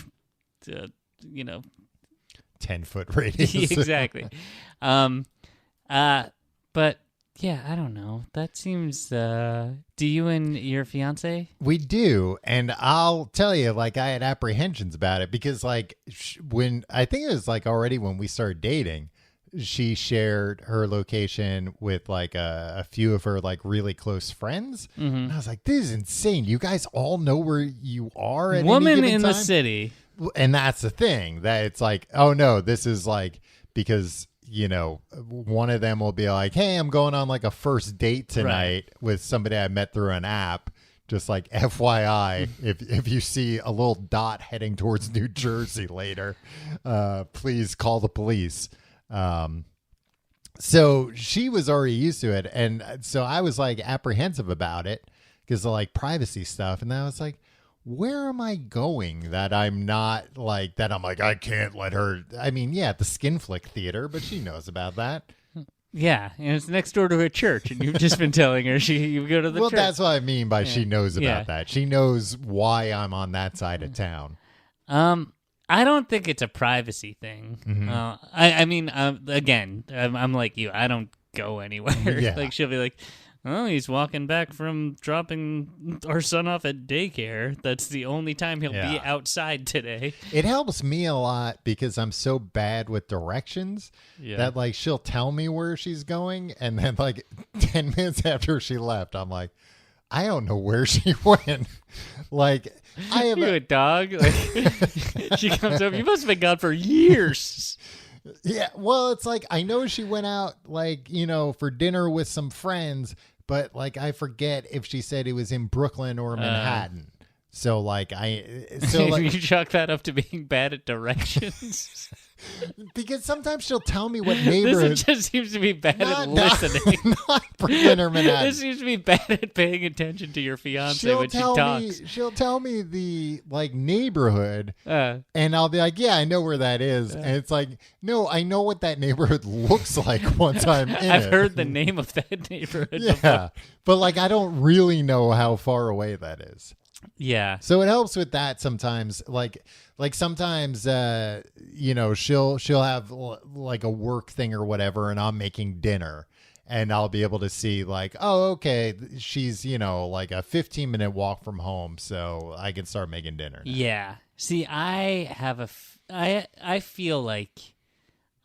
10-foot radius. Exactly. But yeah, I don't know. That seems. Do you and your fiance? We do, and I'll tell you, like, I had apprehensions about it because, like, when I think it was like already when we started dating, she shared her location with like a few of her like really close friends, and I was like, "This is insane! You guys all know where you are at Woman any given in time?" the city, and that's the thing that it's like, oh no, this is like because. One of them will be like, hey, I'm going on like a first date tonight with somebody I met through an app. Just like FYI, if you see a little dot heading towards New Jersey later, please call the police. So she was already used to it. And so I was like apprehensive about it because of like privacy stuff. And then I was like, where am I going that I'm not like that? I'm like, I can't let her. I mean, yeah, at the Skin Flick Theater, but she knows about that. Yeah, and it's next door to a church, and you've just been telling her you go to the church. Well, that's what I mean by she knows about that. She knows why I'm on that side of town. I don't think it's a privacy thing. I mean, again, I'm like you. I don't go anywhere. Yeah. Like she'll be like, oh, he's walking back from dropping our son off at daycare. That's the only time he'll be outside today. It helps me a lot because I'm so bad with directions that like she'll tell me where she's going. And then like 10 minutes after she left, I'm like, I don't know where she went. Like I have a dog. Like, she comes over. You must have been gone for years. Yeah, well, it's like I know she went out like, for dinner with some friends, but like I forget if she said it was in Brooklyn or Manhattan. So like you chalk that up to being bad at directions. Because sometimes she'll tell me what neighborhood. This just seems to be bad at listening. Not Brooklyn or Manhattan. This seems to be bad at paying attention to your fiance when she talks. She'll tell me the like neighborhood, and I'll be like, "Yeah, I know where that is." And it's like, "No, I know what that neighborhood looks like once I'm in it." I've heard the name of that neighborhood. Before. But like I don't really know how far away that is. Yeah. So it helps with that sometimes. Like sometimes, she'll have like a work thing or whatever, and I'm making dinner, and I'll be able to see like, oh, okay, she's like a 15-minute walk from home, so I can start making dinner now. Yeah. See, I have I feel like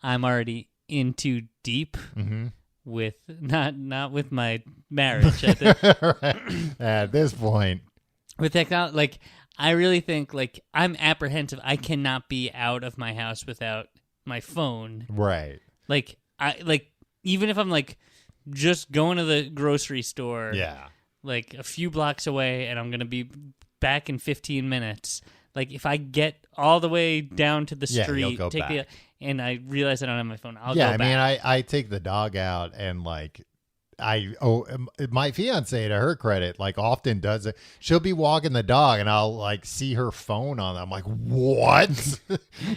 I'm already in too deep. With not with my marriage. Right. At this point. With technology, like I really think like I'm apprehensive. I cannot be out of my house without my phone. Right. Like even if I'm like just going to the grocery store. Yeah. Like a few blocks away, and I'm gonna be back in 15 minutes. Like if I get all the way down to the street, and I realize I don't have my phone, I'll go back. Yeah, I mean, I take the dog out and like. My fiance, to her credit, like often does it. She'll be walking the dog and I'll like see her phone on. I'm like, what?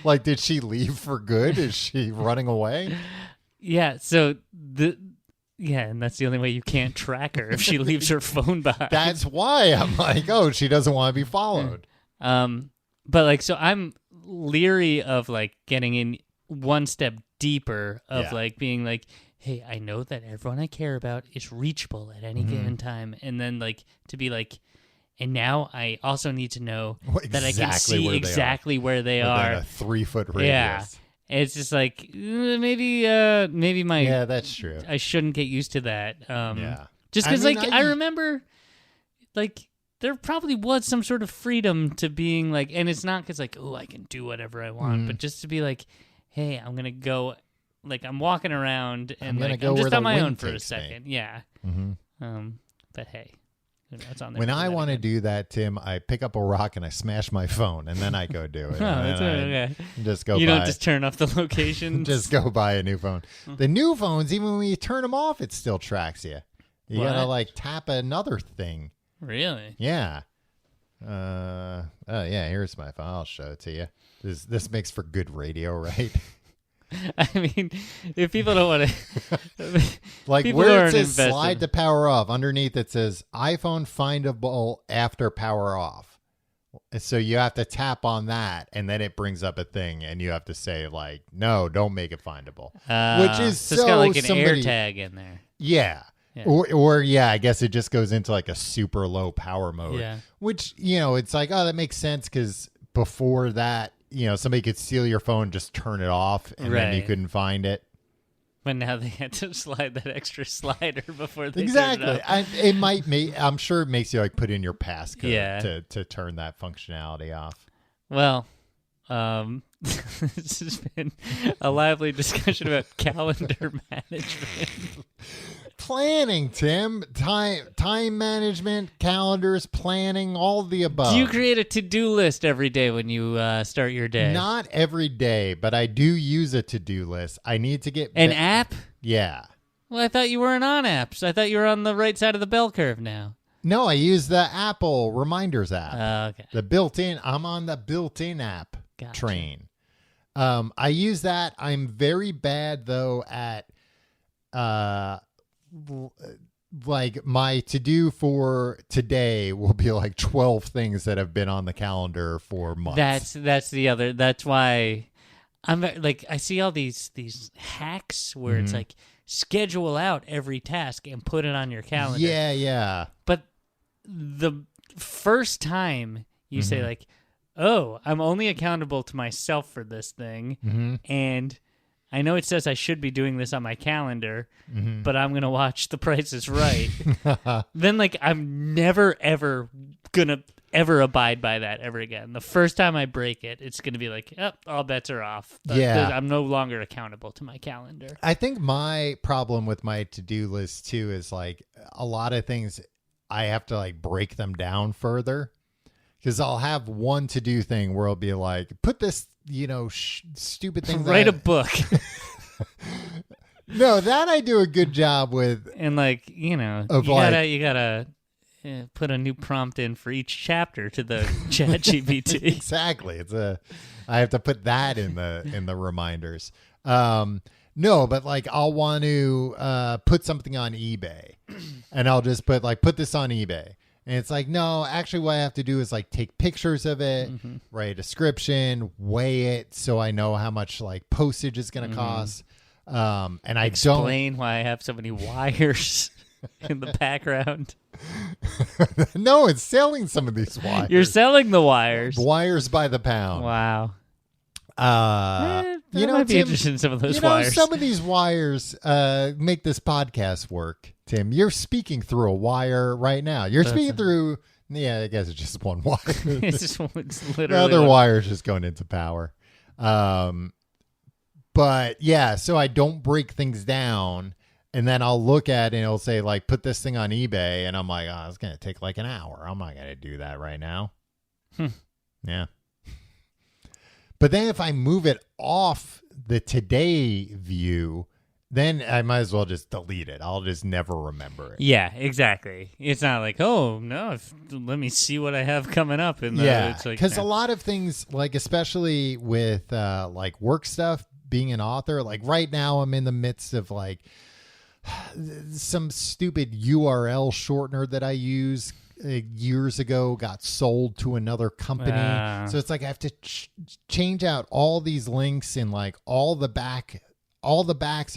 Like, did she leave for good? Is she running away? Yeah. So and that's the only way you can't track her if she leaves her phone behind. That's why I'm like, oh, she doesn't want to be followed. But like, so I'm leery of like getting in one step deeper of like being like, hey, I know that everyone I care about is reachable at any given time. And then, like, to be like, and now I also need to know that I can see exactly where they are. Within a 3-foot radius. Yeah. It's just like, maybe my... Yeah, that's true. I shouldn't get used to that. Yeah. Just because, I remember, like, there probably was some sort of freedom to being, like, and it's not because, like, oh, I can do whatever I want, but just to be like, hey, I'm going to go... Like I'm walking around and like I'm just on my own for a second. Yeah. But hey, it's on there. When I want to do that, Tim, I pick up a rock and I smash my phone, and then I go do it. That's okay. Just go. You don't just turn off the location. Just go buy a new phone. The new phones, even when you turn them off, it still tracks you. You gotta like tap another thing. Really? Yeah. Oh yeah, here's my phone. I'll show it to you. This makes for good radio, right? I mean, if people don't want to, like where it says slide to power off, underneath it says iPhone findable after power off. So you have to tap on that, and then it brings up a thing, and you have to say like, no, don't make it findable, which is so it's got like an air tag in there. Yeah. Or yeah, I guess it just goes into like a super low power mode. Yeah. Which, it's like, oh, that makes sense because before that, somebody could steal your phone, just turn it off, and then you couldn't find it. But now they had to slide that extra slider before they exactly. Turn it up. I'm sure it makes you like put in your passcode to turn that functionality off. Well, this has been a lively discussion about calendar management. Planning, Tim. Time management, calendars, planning, all the above. Do you create a to-do list every day when you start your day? Not every day, but I do use a to-do list. I need to get... An app? Yeah. Well, I thought you weren't on apps. I thought you were on the right side of the bell curve now. No, I use the Apple Reminders app. Okay. I'm on the built-in app train. I use that. I'm very bad, though, at... like my to-do for today will be like 12 things that have been on the calendar for months. That's why I'm like, I see all these hacks where it's like schedule out every task and put it on your calendar. Yeah. But the first time you say like, oh, I'm only accountable to myself for this thing, and I know it says I should be doing this on my calendar, but I'm going to watch The Price is Right. Then, like, I'm never, ever going to ever abide by that ever again. The first time I break it, it's going to be like, oh, all bets are off. I'm no longer accountable to my calendar. I think my problem with my to-do list, too, is, like, a lot of things I have to, like, break them down further. Because I'll have one to-do thing where I'll be like, put this, stupid thing. Write a book. No, that I do a good job with. And like, you gotta put a new prompt in for each chapter to the ChatGPT. Exactly. I have to put that in the reminders. No, but like I'll want to put something on eBay, and I'll just put this on eBay. And it's like, no, actually what I have to do is like take pictures of it, write a description, weigh it so I know how much like postage is going to cost. And I explain why I have so many wires in the background. No, it's selling some of these wires. You're selling the wires. Wires by the pound. Wow. Might be interested in some of those wires. Some of these wires make this podcast work. Tim, you're speaking through a wire right now. You're speaking through. Yeah, I guess it's just one wire. It's literally the other wire's just going into power. But yeah, so I don't break things down, and then I'll look at it and it'll say like, put this thing on eBay, and I'm like, oh, it's gonna take like an hour. I'm not gonna do that right now. Yeah. But then if I move it off the today view, then I might as well just delete it. I'll just never remember it. Yeah, exactly. It's not like, oh, no, let me see what I have coming up. Yeah, because a lot of things, like especially with like work stuff, being an author, like right now I'm in the midst of like some stupid URL shortener that I use years ago got sold to another company. So it's like I have to change out all these links in like all the backs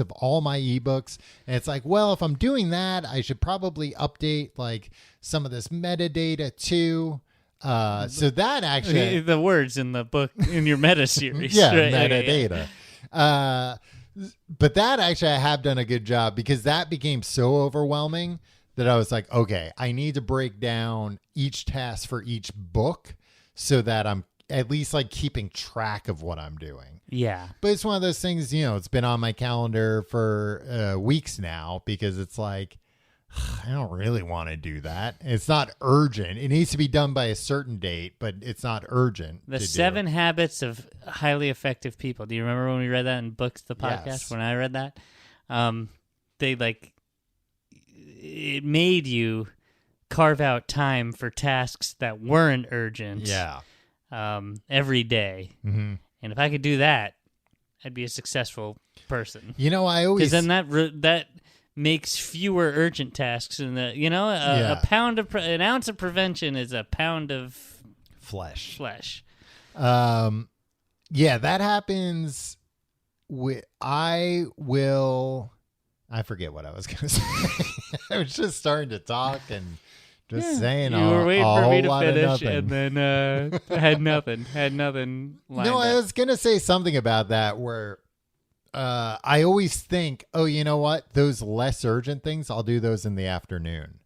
of all my ebooks. And it's like, well, if I'm doing that, I should probably update like some of this metadata too. So that actually the words in the book in your meta series. Yeah, right? metadata. But that actually I have done a good job because that became so overwhelming that I was like, okay, I need to break down each task for each book so that I'm at least like keeping track of what I'm doing. Yeah. But it's one of those things, it's been on my calendar for weeks now because it's like, I don't really want to do that. It's not urgent. It needs to be done by a certain date, but it's not urgent. The 7 Habits of Highly Effective People. Do you remember when we read that in Books, the podcast? Yes. When I read that, it made you carve out time for tasks that weren't urgent. Yeah. Every day. Mm-hmm. And if I could do that, I'd be a successful person. You know, I always... Because then that makes fewer urgent tasks. And an ounce of prevention is a pound of flesh. Yeah, that happens. I forget what I was going to say. I was just starting to talk and just saying you were waiting for me to finish, and then had nothing lined No, up. I was going to say something about that where I always think, oh, you know what? Those less urgent things, I'll do those in the afternoon.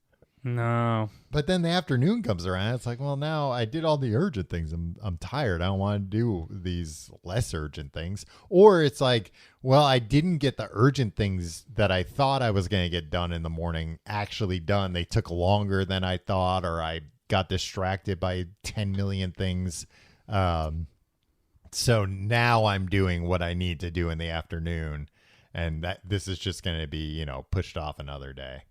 No. But then the afternoon comes around. It's like, well, now I did all the urgent things. I'm tired. I don't want to do these less urgent things. Or it's like, well, I didn't get the urgent things that I thought I was going to get done in the morning actually done. They took longer than I thought, or I got distracted by 10 million things. So now I'm doing what I need to do in the afternoon. And this is just going to be, pushed off another day.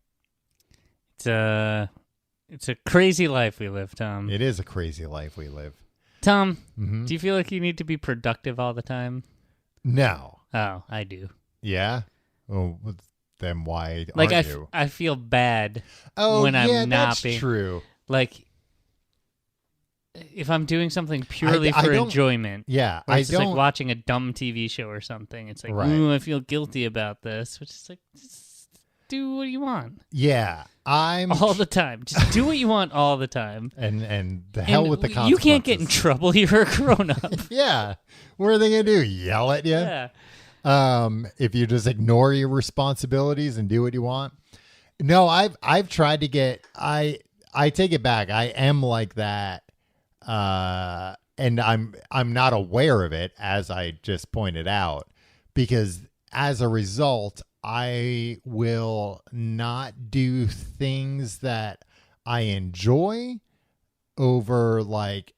It's a crazy life we live, Tom. It is a crazy life we live. Tom, Mm-hmm. do you feel like you need to be productive all the time? No. Oh, I do. Yeah? Well, then why Like aren't you? I feel bad Oh, when I'm yeah, not that's being true. Like if I'm doing something purely I for don't- enjoyment. Yeah, Or I it's just don't. like watching a dumb TV show or something. It's like, Right. ooh, I feel guilty about this. Which is like, just do what you want Yeah, I'm all the time. Just do what you want all the time. and the hell And with the consequences. you can't get in trouble. You're a grown up. Yeah, what are they gonna do? Yell at you? Yeah. If you just ignore your responsibilities and do what you want. No, I've tried to get. I take it back. I am like that. And I'm not aware of it, as I just pointed out, because as a result, I will not do things that I enjoy over like,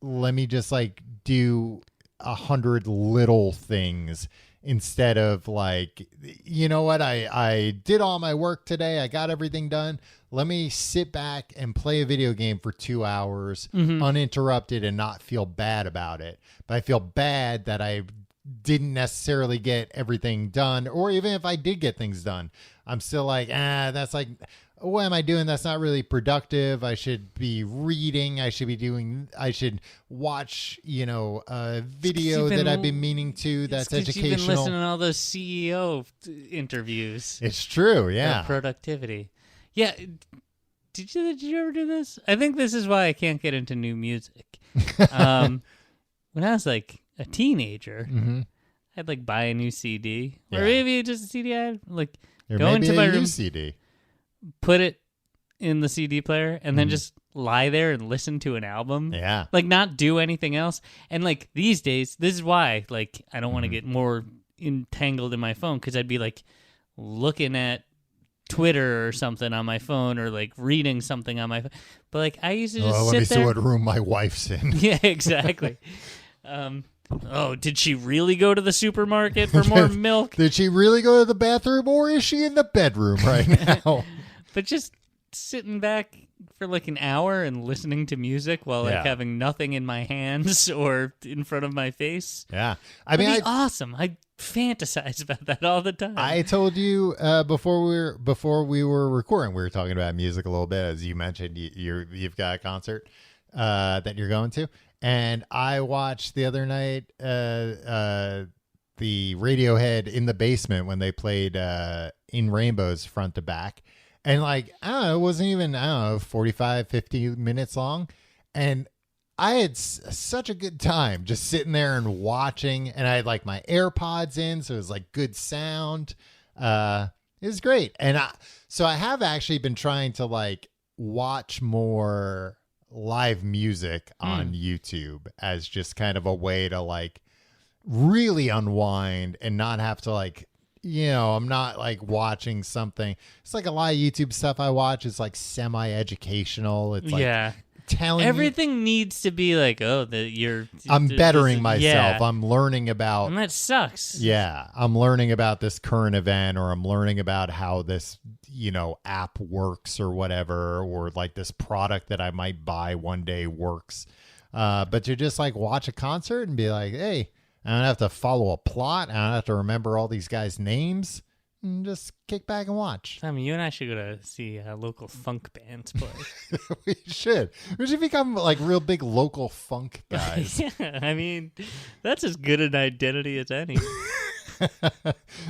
let me just like do 100 little things instead of like, you know what? I did all my work today. I got everything done. Let me sit back and play a video game for 2 hours uninterrupted and not feel bad about it. But I feel bad that I didn't necessarily get everything done, or even if I did get things done, I'm still like, that's like, what am I doing? That's not really productive. I should be reading. I should watch, a video that I've been meaning to that's educational. You've been listening to all those CEO interviews. It's true. Yeah. Productivity. Yeah. Did you ever do this? I think this is why I can't get into new music. When I was like a teenager, I'd like buy a new CD, or maybe just a CD. I'd like go into my room, CD, put it in the CD player, and then just lie there and listen to an album. Yeah, like not do anything else. And like these days, this is why like I don't want to get more entangled in my phone, because I'd be like looking at Twitter or something on my phone, or like reading something on my phone. But like I used to just let me sit there. see what room my wife's in. Yeah, exactly. Did she really go to the supermarket for more milk? Did she really go to the bathroom, or is she in the bedroom right now? But just sitting back for like an hour and listening to music while like having nothing in my hands or in front of my face. Yeah. I mean, That'd be awesome. I fantasize about that all the time. I told you before we were recording, we were talking about music a little bit. As you mentioned, you've got a concert that you're going to. And I watched the other night the Radiohead In the Basement when they played In Rainbows front to back. And like, I don't know, it wasn't even, 45, 50 minutes long. And I had such a good time just sitting there and watching. And I had like my AirPods in, so it was like good sound. It was great. And so I have actually been trying to like watch more live music on YouTube as just kind of a way to like really unwind and not have to like, I'm not like watching something. It's like a lot of YouTube stuff I watch is like semi-educational. It's like telling everything needs to be like, oh, I'm bettering myself. Yeah. I'm learning about. And that sucks. Yeah, I'm learning about this current event, or I'm learning about how this, app works or whatever, or like this product that I might buy one day works. But to just like watch a concert and be like, hey, I don't have to follow a plot. I don't have to remember all these guys' names. And just kick back and watch. I mean, you and I should go to see local funk bands play. We should. We should become like real big local funk guys. Yeah, I mean, that's as good an identity as any.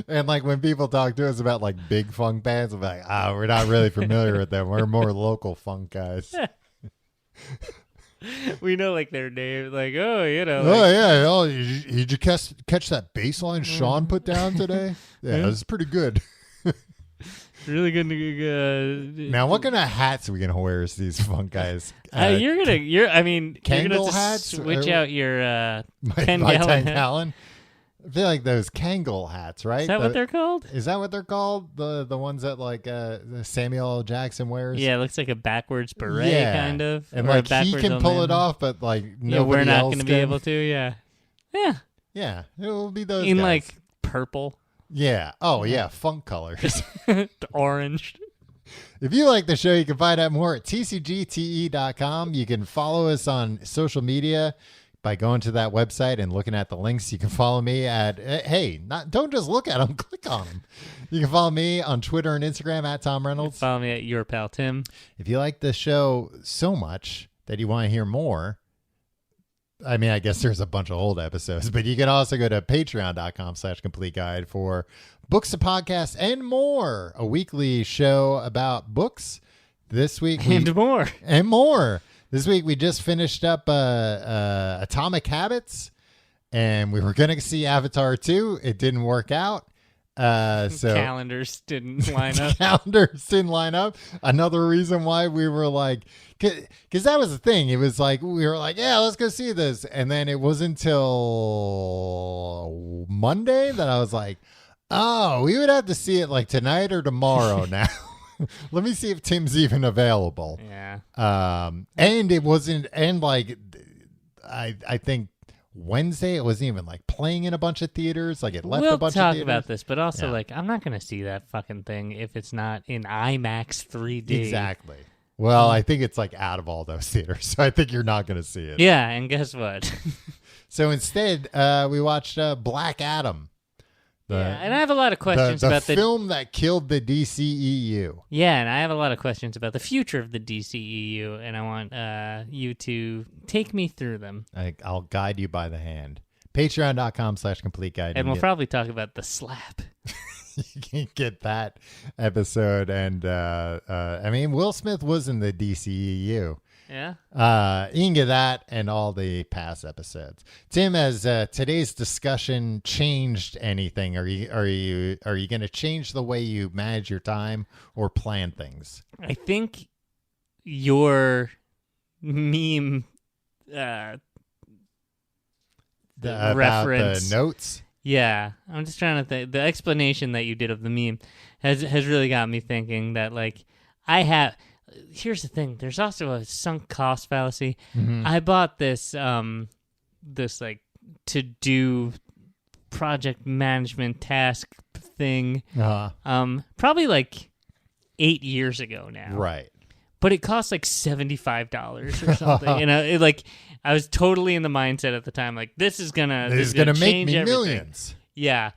And like when people talk to us about like big funk bands, I'm like, we're not really familiar with them. We're more local funk guys. We know like their name, like oh yeah, did you catch that bass line Sean put down today? Yeah, it was pretty good. Really good. Now, what kind of hats are we gonna wear as these funk guys? You're gonna Kangol have to hats? switch out your my Ken Gallon hat. Gallon. I feel like those Kangol hats, right? Is that what they're called? Is that what they're called? The ones that like Samuel L. Jackson wears? Yeah, it looks like a backwards beret, kind of. And like he can pull it off, but like nobody we're not else going to can. be able to. Yeah. Yeah, it will be those in guys. like purple. Yeah. Oh yeah, funk colors. Orange. If you like the show, you can find out more at tcgte.com. You can follow us on social media by going to that website and looking at the links. You can follow me at, don't just look at them, click on them. You can follow me on Twitter and Instagram at Tom Reynolds. Follow me at Your Pal Tim. If you like the show so much that you want to hear more, I mean, I guess there's a bunch of old episodes, but you can also go to patreon.com/complete guide for books, a podcast, and more. A weekly show about books. This week, And more. This week, we just finished up Atomic Habits, and we were going to see Avatar 2. It didn't work out. So calendars didn't line up. Calendars didn't line up. Another reason why we were like, because that was the thing. It was like, we were like, yeah, let's go see this. And then it wasn't until Monday that I was like, oh, we would have to see it like tonight or tomorrow now. Let me see if Tim's even available. Yeah. And it wasn't, and like, I think Wednesday it wasn't even like playing in a bunch of theaters. Like it left a bunch of theaters. We'll talk about this, but also like, I'm not going to see that fucking thing if it's not in IMAX 3D. Exactly. Well, I think it's like out of all those theaters, so I think you're not going to see it. Yeah, and guess what? So instead, we watched Black Adam. And I have a lot of questions about the film that killed the DCEU. Yeah, and I have a lot of questions about the future of the DCEU, and I want you to take me through them. I'll guide you by the hand. Patreon.com/complete guide. And we'll probably talk about The Slap. You can get that episode. And I mean, Will Smith was in the DCEU. Yeah. You can get that and all the past episodes. Tim, has today's discussion changed anything? Are you going to change the way you manage your time or plan things? I think your meme about reference, the notes. Yeah, I'm just trying to think. The explanation that you did of the meme has really got me thinking that like here's the thing. There's also a sunk cost fallacy. Mm-hmm. I bought this this like to do project management task thing probably like 8 years ago now. Right. But it cost like $75 or something. And I was totally in the mindset at the time like this is gonna make me everything. millions. Yeah.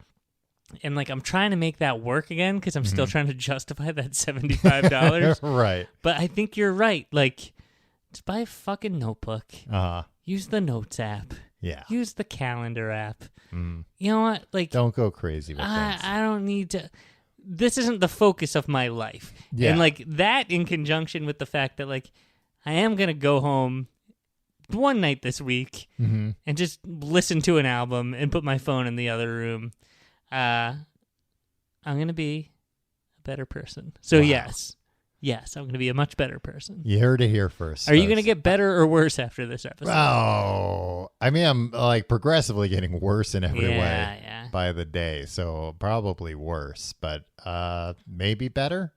And like I'm trying to make that work again because I'm still trying to justify that $75. Right. But I think you're right. Like, just buy a fucking notebook. Use the Notes app. Yeah. Use the Calendar app. You know what? Like, don't go crazy with things. I don't need to. This isn't the focus of my life. Yeah. And like that in conjunction with the fact that like I am gonna go home one night this week and just listen to an album and put my phone in the other room. I'm going to be a better person. So wow. Yes, I'm going to be a much better person. You heard it here first. Are you going to get better or worse after this episode? Oh, I mean, I'm like progressively getting worse in every way Yeah. by the day. So probably worse, but maybe better.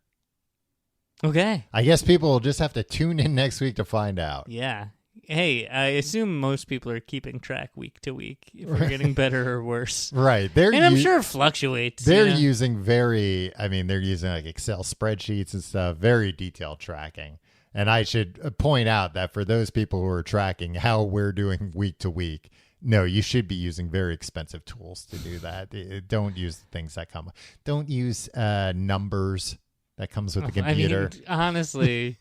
Okay. I guess people will just have to tune in next week to find out. Yeah. Hey, I assume most people are keeping track week to week if we're getting better or worse. Right. I'm sure it fluctuates. They're using they're using like Excel spreadsheets and stuff, very detailed tracking. And I should point out that for those people who are tracking how we're doing week to week, no, you should be using very expensive tools to do that. Don't use things that come. Don't use numbers that comes with the computer. I mean, honestly,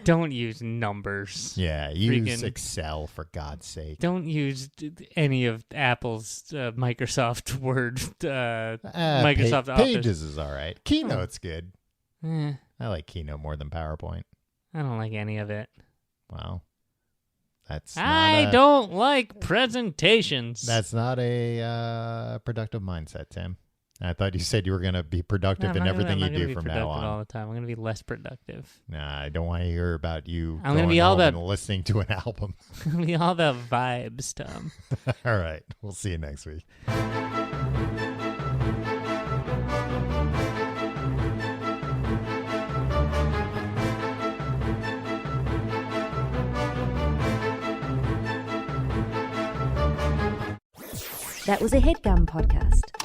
don't use numbers. Yeah, use Excel for God's sake. Don't use any of Apple's Microsoft Word, Microsoft Office. Pages is all right. Keynote's good. I like Keynote more than PowerPoint. I don't like any of it. Wow. I don't like presentations. That's not a productive mindset, Tim. I thought you said you were going to be productive in everything you do from now on. All the time. I'm going to be less productive. Nah, I don't want to hear about you I'm going to be all about listening to an album. I'm going to be all about vibes, Tom. All right. We'll see you next week. That was a HeadGum podcast.